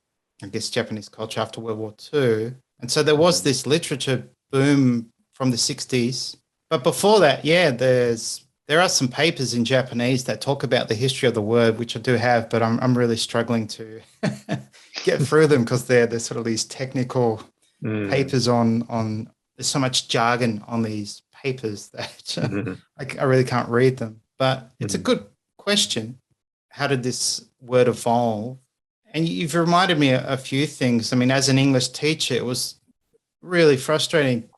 I guess, Japanese culture after World War II. And so there was mhm, this literature boom from the 60s. But before that, there are some papers in Japanese that talk about the history of the word, which I do have, but I'm really struggling to get through them, because they're sort of these technical mm, papers on there's so much jargon on these papers that mhm, I really can't read them. But it's a mhm, good question. How did this word evolve? And you've reminded me a few things. I mean, as an English teacher, it was really frustrating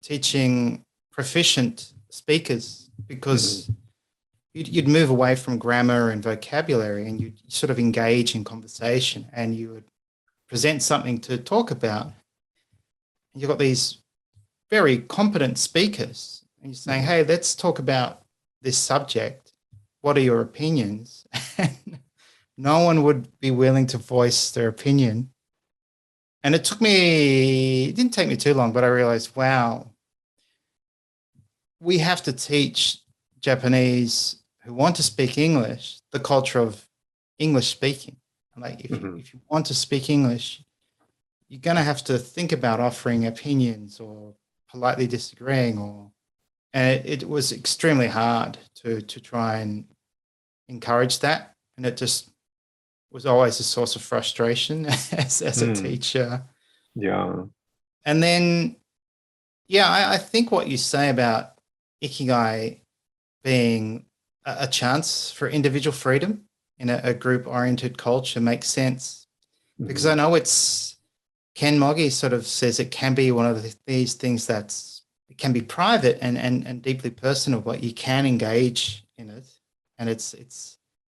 teaching proficient speakers, mhm, because you'd move away from grammar and vocabulary, and you'd sort of engage in conversation, and you would present something to talk about. And you've got these very competent speakers, and you're saying, mhm, hey, let's talk about this subject. What are your opinions? And no one would be willing to voice their opinion. And it didn't take me too long, but I realized, wow, we have to teach Japanese who want to speak English the culture of English speaking. Like, mhm, if you want to speak English, you're going to have to think about offering opinions or politely disagreeing, and it was extremely hard to try and encourage that, and it just was always a source of frustration as a teacher. Yeah. And then, yeah, I think what you say about Ikigai being a chance for individual freedom in a group-oriented culture makes sense, because I know Ken Moggy sort of says it can be one of these things it can be private and deeply personal, but you can engage in it, and it's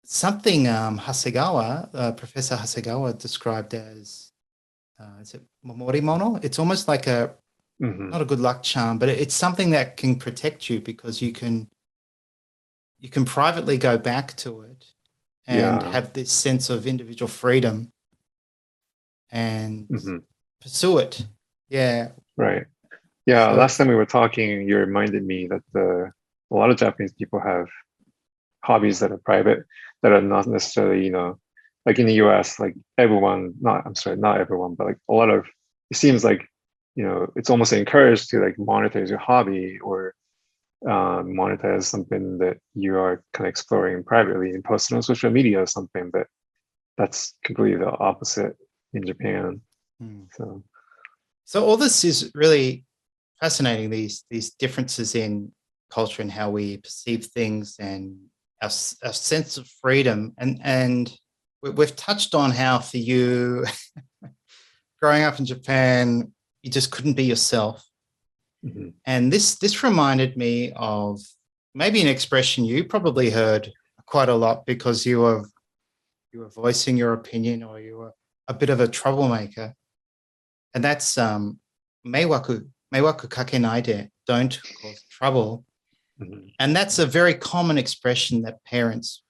something Professor Hasegawa described as is it Momorimono? It's almost like not a good luck charm, but it's something that can protect you, because you can privately go back to it and have this sense of individual freedom and pursue it. Yeah. Right. Yeah. So, Last time we were talking, you reminded me that a lot of Japanese people have hobbies that are private, that are not necessarily, like in the US, like not everyone, but like a lot of, it seems like, it's almost encouraged to like monetize your hobby, or monetize something that you are kind of exploring privately and posting on social media or something. But that's completely the opposite in Japan. So all this is really fascinating. These differences in culture and how we perceive things, and our sense of freedom, and we've touched on how for you growing up in Japan, you just couldn't be yourself. And this reminded me of maybe an expression you probably heard quite a lot, because you were voicing your opinion, or you were a bit of a troublemaker, and that's meiwaku kakenai de, don't cause trouble. And that's a very common expression that parents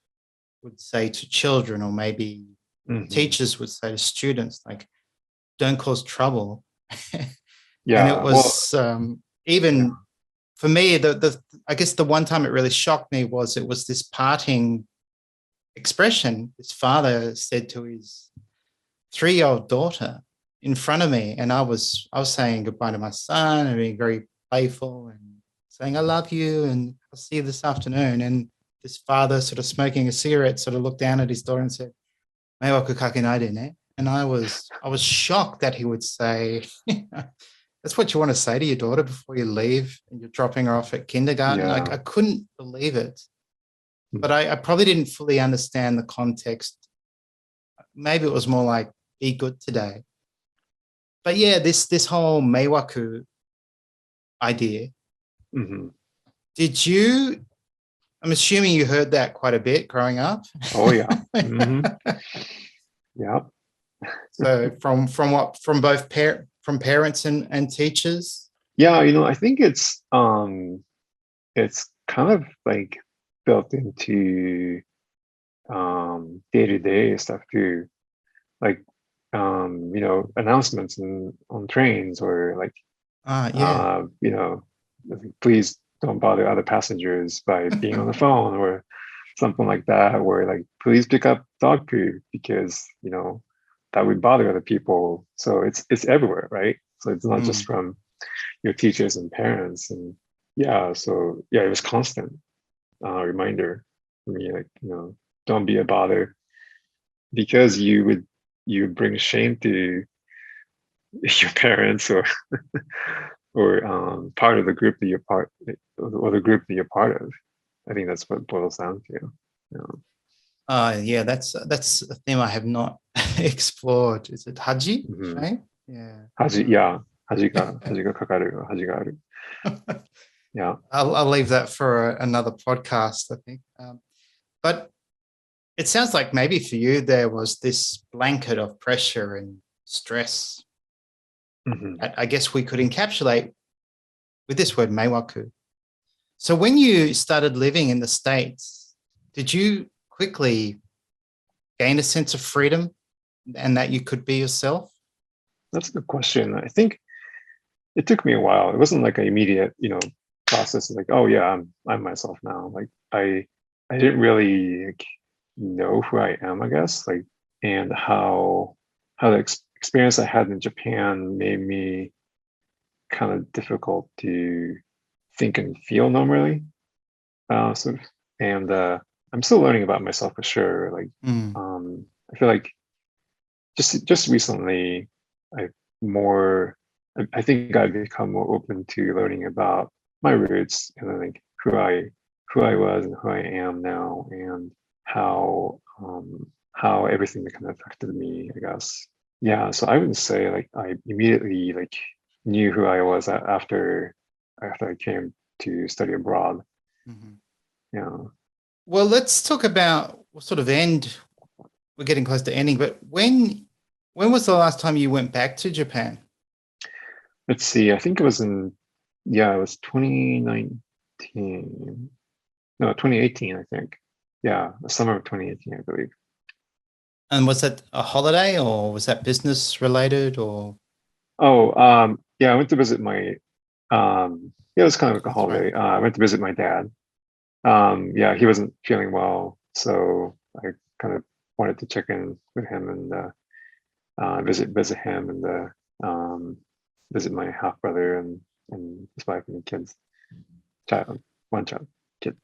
would say to children, or maybe teachers would say to students, like, don't cause trouble. Yeah. And it was even for me, I guess the one time it really shocked me was it was this parting expression his father said to his 3-year-old daughter in front of me, and I was saying goodbye to my son and being very playful and saying I love you and I'll see you this afternoon. And this father, sort of smoking a cigarette, sort of looked down at his daughter and said, "Meiwaku kakenai de ne." And I was shocked that he would say, that's what you want to say to your daughter before you leave and you're dropping her off at kindergarten. Yeah. I couldn't believe it, but I probably didn't fully understand the context. Maybe it was more like, be good today. But yeah, this whole meiwaku idea, did you, I'm assuming you heard that quite a bit growing up? Oh yeah. Yeah. So from both parents and teachers? Yeah, I think it's kind of like built into day-to-day stuff too. Like announcements on trains, or like please don't bother other passengers by being on the phone, or something like that, or like please pick up dog poo, because that would bother other people. So it's everywhere, right? So it's not just from your teachers and parents. And so it was constant reminder for me, like, don't be a bother, because you bring shame to your parents, or or part of the group that you're part, or the group that you're part of. I think that's what it boils down to. Yeah, that's a theme I have not explored. Is it haji? Shame? Yeah. Haji ga kakaru, haji ga aru. Yeah. I'll leave that for another podcast, I think. But it sounds like maybe for you there was this blanket of pressure and stress that I guess we could encapsulate with this word meiwaku. So when you started living in the States, did you quickly gain a sense of freedom and that you could be yourself? That's a good question. I think it took me a while. It wasn't like an immediate, process. Like, oh yeah, I'm myself now. Like I didn't really know who I am, I guess, like, and how to experience I had in Japan made me kind of difficult to think and feel normally. Sort of, and I'm still learning about myself for sure. Like, Mm. I feel like just recently, I more. I think I've become more open to learning about my roots and then like who I was and who I am now, and how everything kind of affected me, I guess. Yeah, so I wouldn't say like I immediately like knew who I was after I came to study abroad. Mhm. Yeah, Well, let's talk about what sort of end. We're getting close to ending, but when was the last time you went back to Japan? let's see. I think it was it was 2019. No, 2018, I think. Yeah, the summer of 2018, I believe. And was that a holiday or was that business related or Oh, yeah, I went to visit my yeah, it was kind of like a that's right. holiday. I went to visit my dad. Yeah, he wasn't feeling well, so I kind of wanted to check in with him and visit him and visit my half brother and his wife and kids, child, one child, kid.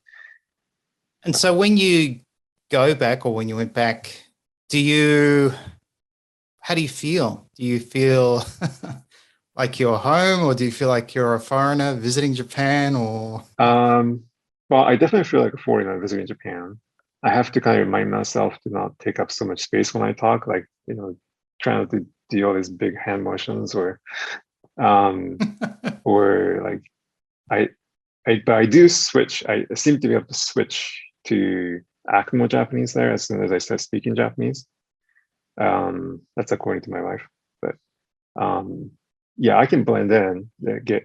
And so when you go back or when you went back, do you how do you feel? Do you feel like you're home or do you feel like you're a foreigner visiting Japan or Um, well, I definitely feel like a foreigner visiting Japan. I have to kind of remind myself to not take up so much space when I talk, like, try not to do all these big hand motions um, or like I, but I do switch. I seem to be able to switch to act more Japanese there as soon as I start speaking Japanese. That's according to my wife, but um, yeah, I can blend in,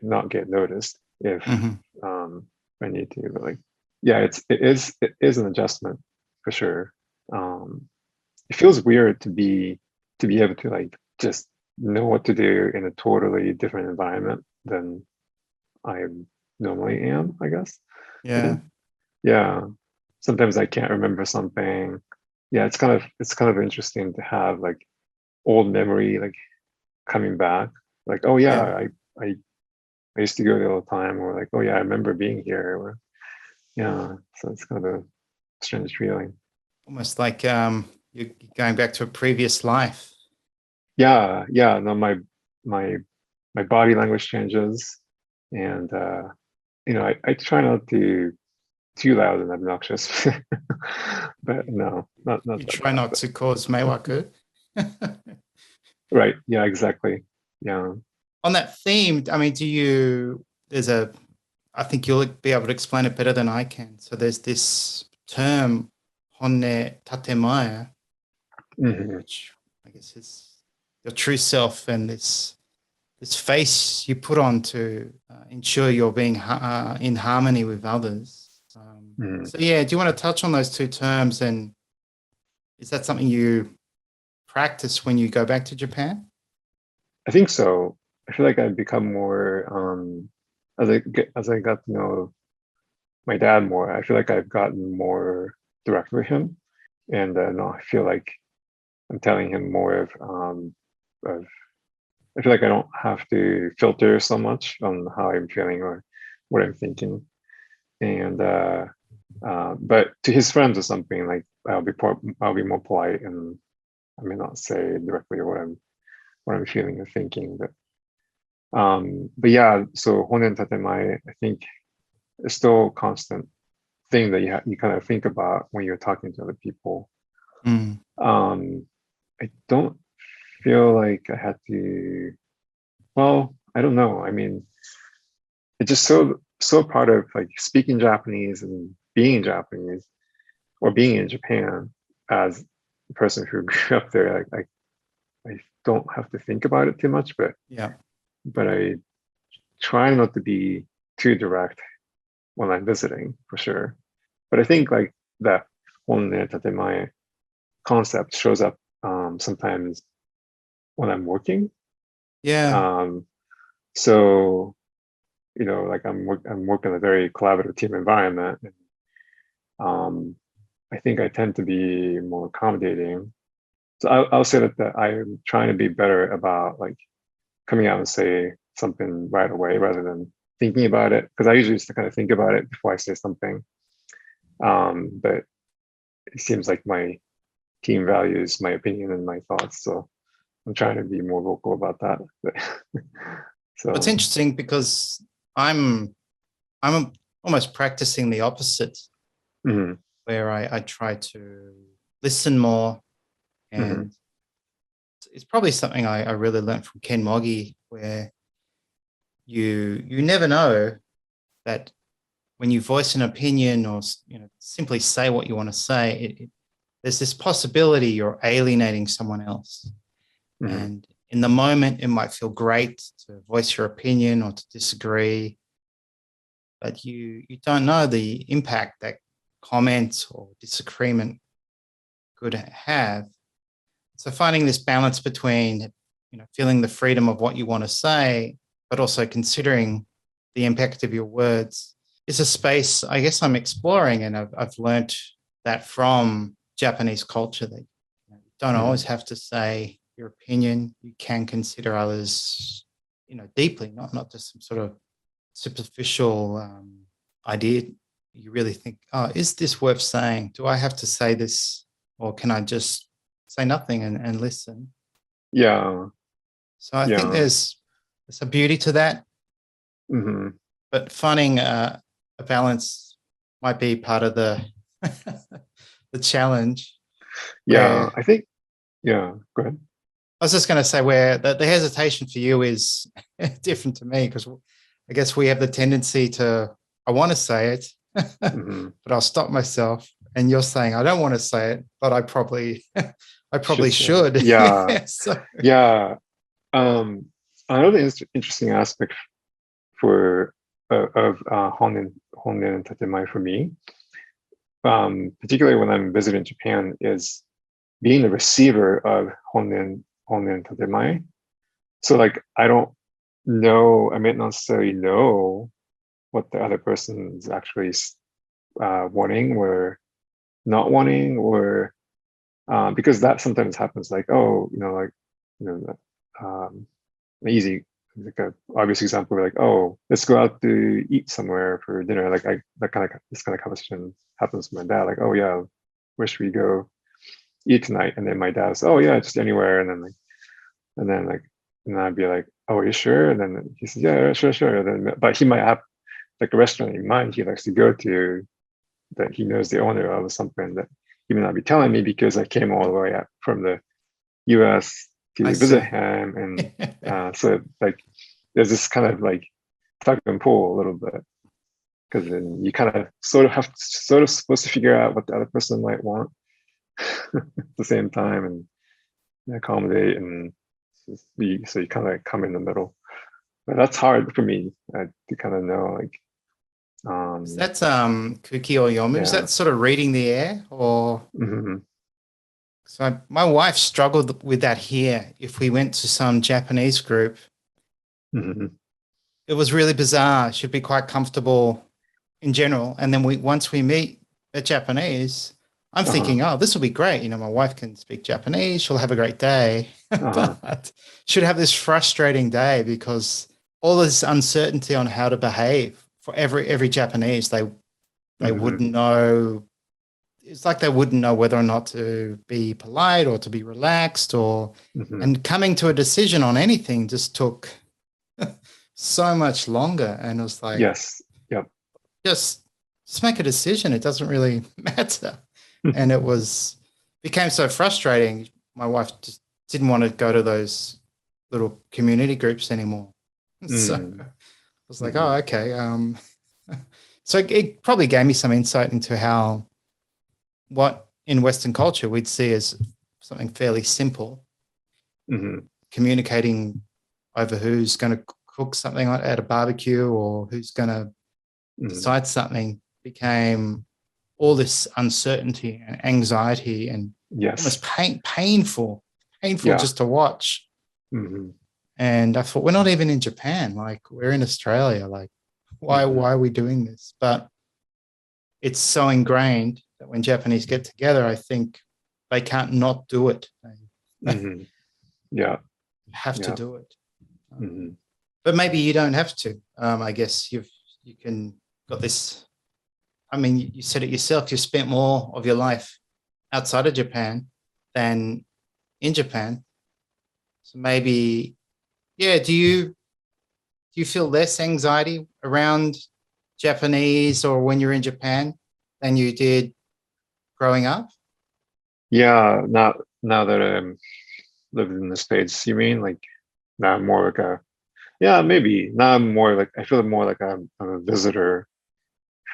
not get noticed if Mhm. um, I need to. But like, yeah, it is an adjustment for sure. Um, it feels weird to be able to like just know what to do in a totally different environment than I normally am, I guess. Yeah. Yeah. Sometimes I can't remember something. Yeah, it's kind of interesting to have like old memory like coming back. Like, oh yeah, Yeah. I I used to go there all the time, or like, oh yeah, I remember being here. Or yeah, so it's kind of a strange feeling. Almost like you're going back to a previous life. Yeah, yeah. No, my my body language changes, and I try not to too loud and obnoxious, but no, not You that try bad. not But to cause meiwaku. right, yeah, exactly. Yeah. On that theme, I mean, there's I think you'll be able to explain it better than I can. So there's this term, honne tatemae, Hmm. which I guess is your true self and this face you put on to ensure you're being in harmony with others. Hmm. So yeah, do you want to touch on those two terms? And is that something you practice when you go back to Japan? I think so. I feel like I've become more as I got to know my dad more. I feel like I've gotten more direct with him, and no, I feel like I'm telling him more of. I feel like I don't have to filter so much on how I'm feeling or what I'm thinking, and but to his friends or something like I'll be more polite and I may not say directly what I'm feeling or thinking, but yeah, so honen tatemae, I think is still a constant thing that you kind of think about when you're talking to other people. Mm. Um, I don't feel like I had to. Well, I don't know. I mean, it's just so part of like speaking Japanese and being Japanese or being in Japan as a person who grew up there. Like I don't have to think about it too much, Yeah. but I try not to be too direct when I'm visiting for sure. But I think like that honne tatemae concept shows up sometimes when I'm working. Yeah. Um, so like I'm working in a very collaborative team environment. And, I think I tend to be more accommodating So I'll say that I'm trying to be better about like coming out and say something right away rather than thinking about it, because I usually just kind of think about it before I say something. But it seems like my team values my opinion and my thoughts, so I'm trying to be more vocal about that. So It's interesting because I'm almost practicing the opposite, mhm, where I try to listen more, mhm, and it's probably something I really learned from Ken Moggy, where you never know that when you voice an opinion or simply say what you want to say, there's this possibility you're alienating someone else. mhm, And in the moment, it might feel great to voice your opinion or to disagree, but you don't know the impact that comment or disagreement could have. So finding this balance between, feeling the freedom of what you want to say, but also considering the impact of your words is a space I guess I'm exploring. And I've learned that from Japanese culture that you don't always mhm. have to say your opinion. You can consider others, deeply, not just some sort of superficial idea. You really think, oh, is this worth saying? Do I have to say this, or can I just say nothing and listen? Yeah, So I think yeah, there's a beauty to that, mhm. but finding a balance might be part of the the challenge. Yeah. Where I think, yeah. Go ahead. I was just going to say, where the hesitation for you is different to me, because I guess we have the tendency to, I want to say it, Mhm. but I'll stop myself. And you're saying I don't want to say it, but I probably I Should probably say it. should. Yeah, So yeah. Um, Another interesting aspect for of Honen and Tatemai for me, particularly when I'm visiting Japan, is being the receiver of Honen and Tatemai. So like I don't know, I may not necessarily know what the other person is actually wanting or not wanting, or because that sometimes happens. Like, oh, like you know, um, an easy, like a obvious example, like, oh, let's go out to eat somewhere for dinner. Like this kind of conversation happens with my dad. Like, oh yeah, where should we go eat tonight? And then my dad says, oh yeah, just anywhere. And then like, and then I'd be like, oh, are you sure? And then he says, yeah, sure, sure. And then, but he might have like a restaurant in mind he likes to go to that he knows the owner of, or something that he may not be telling me because I came all the way up from the US I to visit see. him. And so like there's this kind of like tug and pull a little bit, because then you kind of sort of supposed to figure out what the other person might want at the same time and accommodate, and so you kind of come in the middle. But that's hard for me to kind of know like Is um that Kuki or Yomu? Is yeah. that sort of reading the air? Or Hmm. so my wife struggled with that here. If we went to some Japanese group, Hmm. it was really bizarre. She'd be quite comfortable in general. And then once we meet a Japanese, I'm Uh-huh. thinking, oh, this will be great. My wife can speak Japanese. She'll have a great day. Uh-huh. But she'd have this frustrating day because all this uncertainty on how to behave for every Japanese. They Hmm. wouldn't know. It's like they wouldn't know whether or not to be polite or to be relaxed, Hmm. and coming to a decision on anything just took so much longer. And it was like, Yes. Yep. just just make a decision. It doesn't really matter. And it became so frustrating. My wife just didn't want to go to those little community groups anymore. So Mm. I was like, oh, Hmm. okay. So it probably gave me some insight into how what in Western culture we'd see as something fairly simple, Hmm. communicating over who's going to cook something at a barbecue or who's going to Hmm. decide something, became all this uncertainty and anxiety and Yes. almost painful Yeah. just to watch. Hmm. And I thought, we're not even in Japan, like we're in Australia. Like, Hmm. why are we doing this? But it's so ingrained that when Japanese get together, I think they can't not do it. Mm-hmm. Yeah. You have to Yeah. do it. Mm-hmm. But maybe you don't have to. I guess you can got this. I mean, you said it yourself. You spent more of your life outside of Japan than in Japan. So maybe, yeah. Do you feel less anxiety around Japanese or when you're in Japan than you did growing up? Yeah. Now that I'm living in the States, you mean like now I'm more like a yeah, maybe. Now I'm more like I feel more like I'm a visitor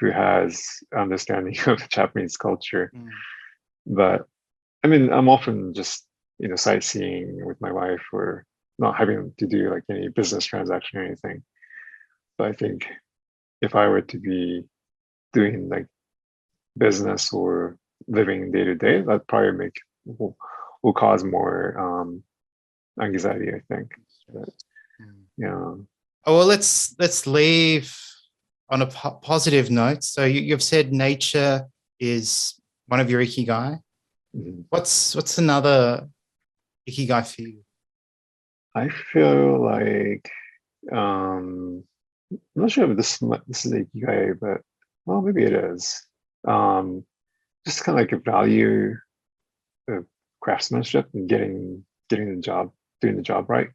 who has understanding of Japanese culture. Mm. But I mean, I'm often just sightseeing with my wife or not having to do like any business transaction or anything. But I think if I were to be doing like business or living day to day, that probably will cause more anxiety, I think. But, Mm. yeah. Oh, well, let's leave on a positive note. So you've said nature is one of your ikigai. Mhm. What's another ikigai for you? I feel like I'm not sure if this is a Ikigai, but well, maybe it is. Um, just kind of like a value of craftsmanship and getting the job, doing the job right.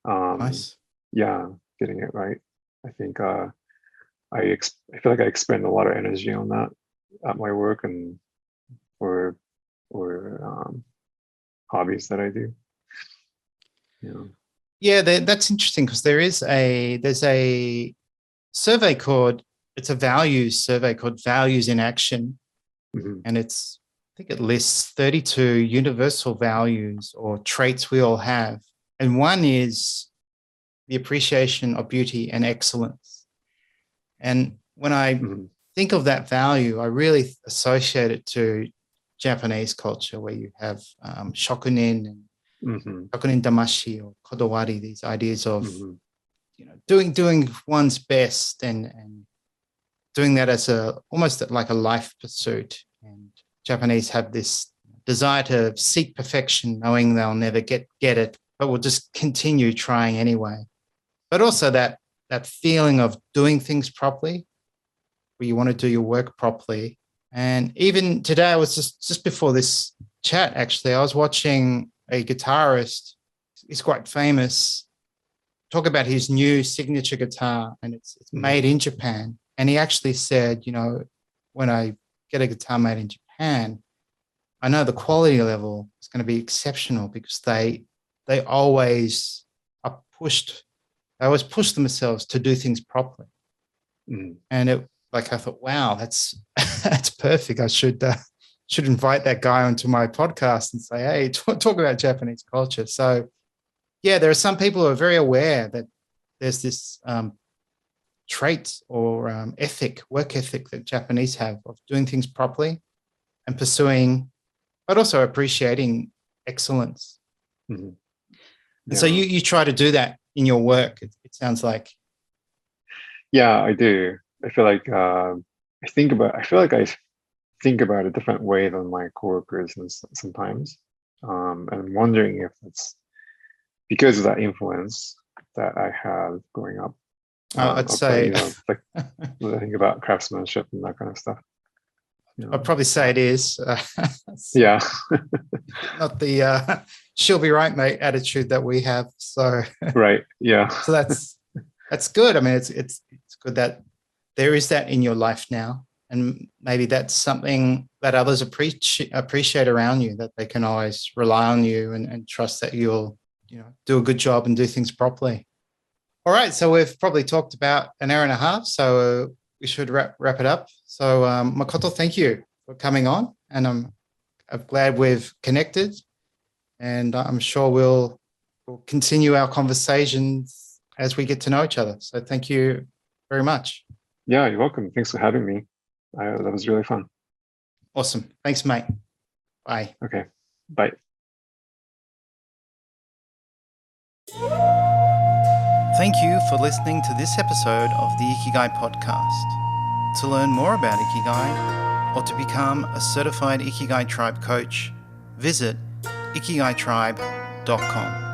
Um, Nice. yeah, getting it right. I think I feel like I expend a lot of energy on that at my work and or or hobbies that I do. Yeah. Yeah, that's interesting because there's a survey called it's a values survey called Values in Action, Hmm. and I think it lists 32 universal values or traits we all have, and one is the appreciation of beauty and excellence. And when I Hmm. think of that value, I really associate it to Japanese culture, where you have shokunin and Hmm. shokunin damashi or kodowari, these ideas of Hmm. doing one's best and doing that as a almost like a life pursuit. And Japanese have this desire to seek perfection, knowing they'll never get it, but will just continue trying anyway. But also that feeling of doing things properly, where you want to do your work properly. And even today, I was just before this chat, actually, I was watching a guitarist. He's quite famous. Talk about his new signature guitar, and it's Hmm. made in Japan. And he actually said, when I get a guitar made in Japan, I know the quality level is going to be exceptional because they always are pushed. They always push themselves to do things properly. Hmm. And I thought, wow, that's that's perfect. I should invite that guy onto my podcast and say, hey, talk about Japanese culture. So yeah, there are some people who are very aware that there's this trait or work ethic that Japanese have of doing things properly and pursuing, but also appreciating excellence. Hmm. And so Yeah. you try to do that in your work. It sounds like. Yeah, I do. I feel like I feel like I think about a different way than my coworkers and sometimes. And I'm wondering if it's because of that influence that I have growing up I'd of the, say like the thing about craftsmanship and that kind of stuff. I'd probably say it is. Yeah. Not the she'll be right, mate attitude that we have. So Right. Yeah. so that's good. I mean, it's good that there is that in your life now, and maybe that's something that others appreciate around you, that they can always rely on you and trust that you'll do a good job and do things properly. All right, so we've probably talked about an hour and a half, so we should wrap it up. So Makoto, thank you for coming on, and I'm glad we've connected, and I'm sure we'll continue our conversations as we get to know each other. So thank you very much. Yeah, you're welcome. Thanks for having me. That was really fun. Awesome. Thanks, mate. Bye. Okay. Bye. Thank you for listening to this episode of the Ikigai Podcast. To learn more about Ikigai or to become a certified Ikigai Tribe coach, visit ikigaitribe.com.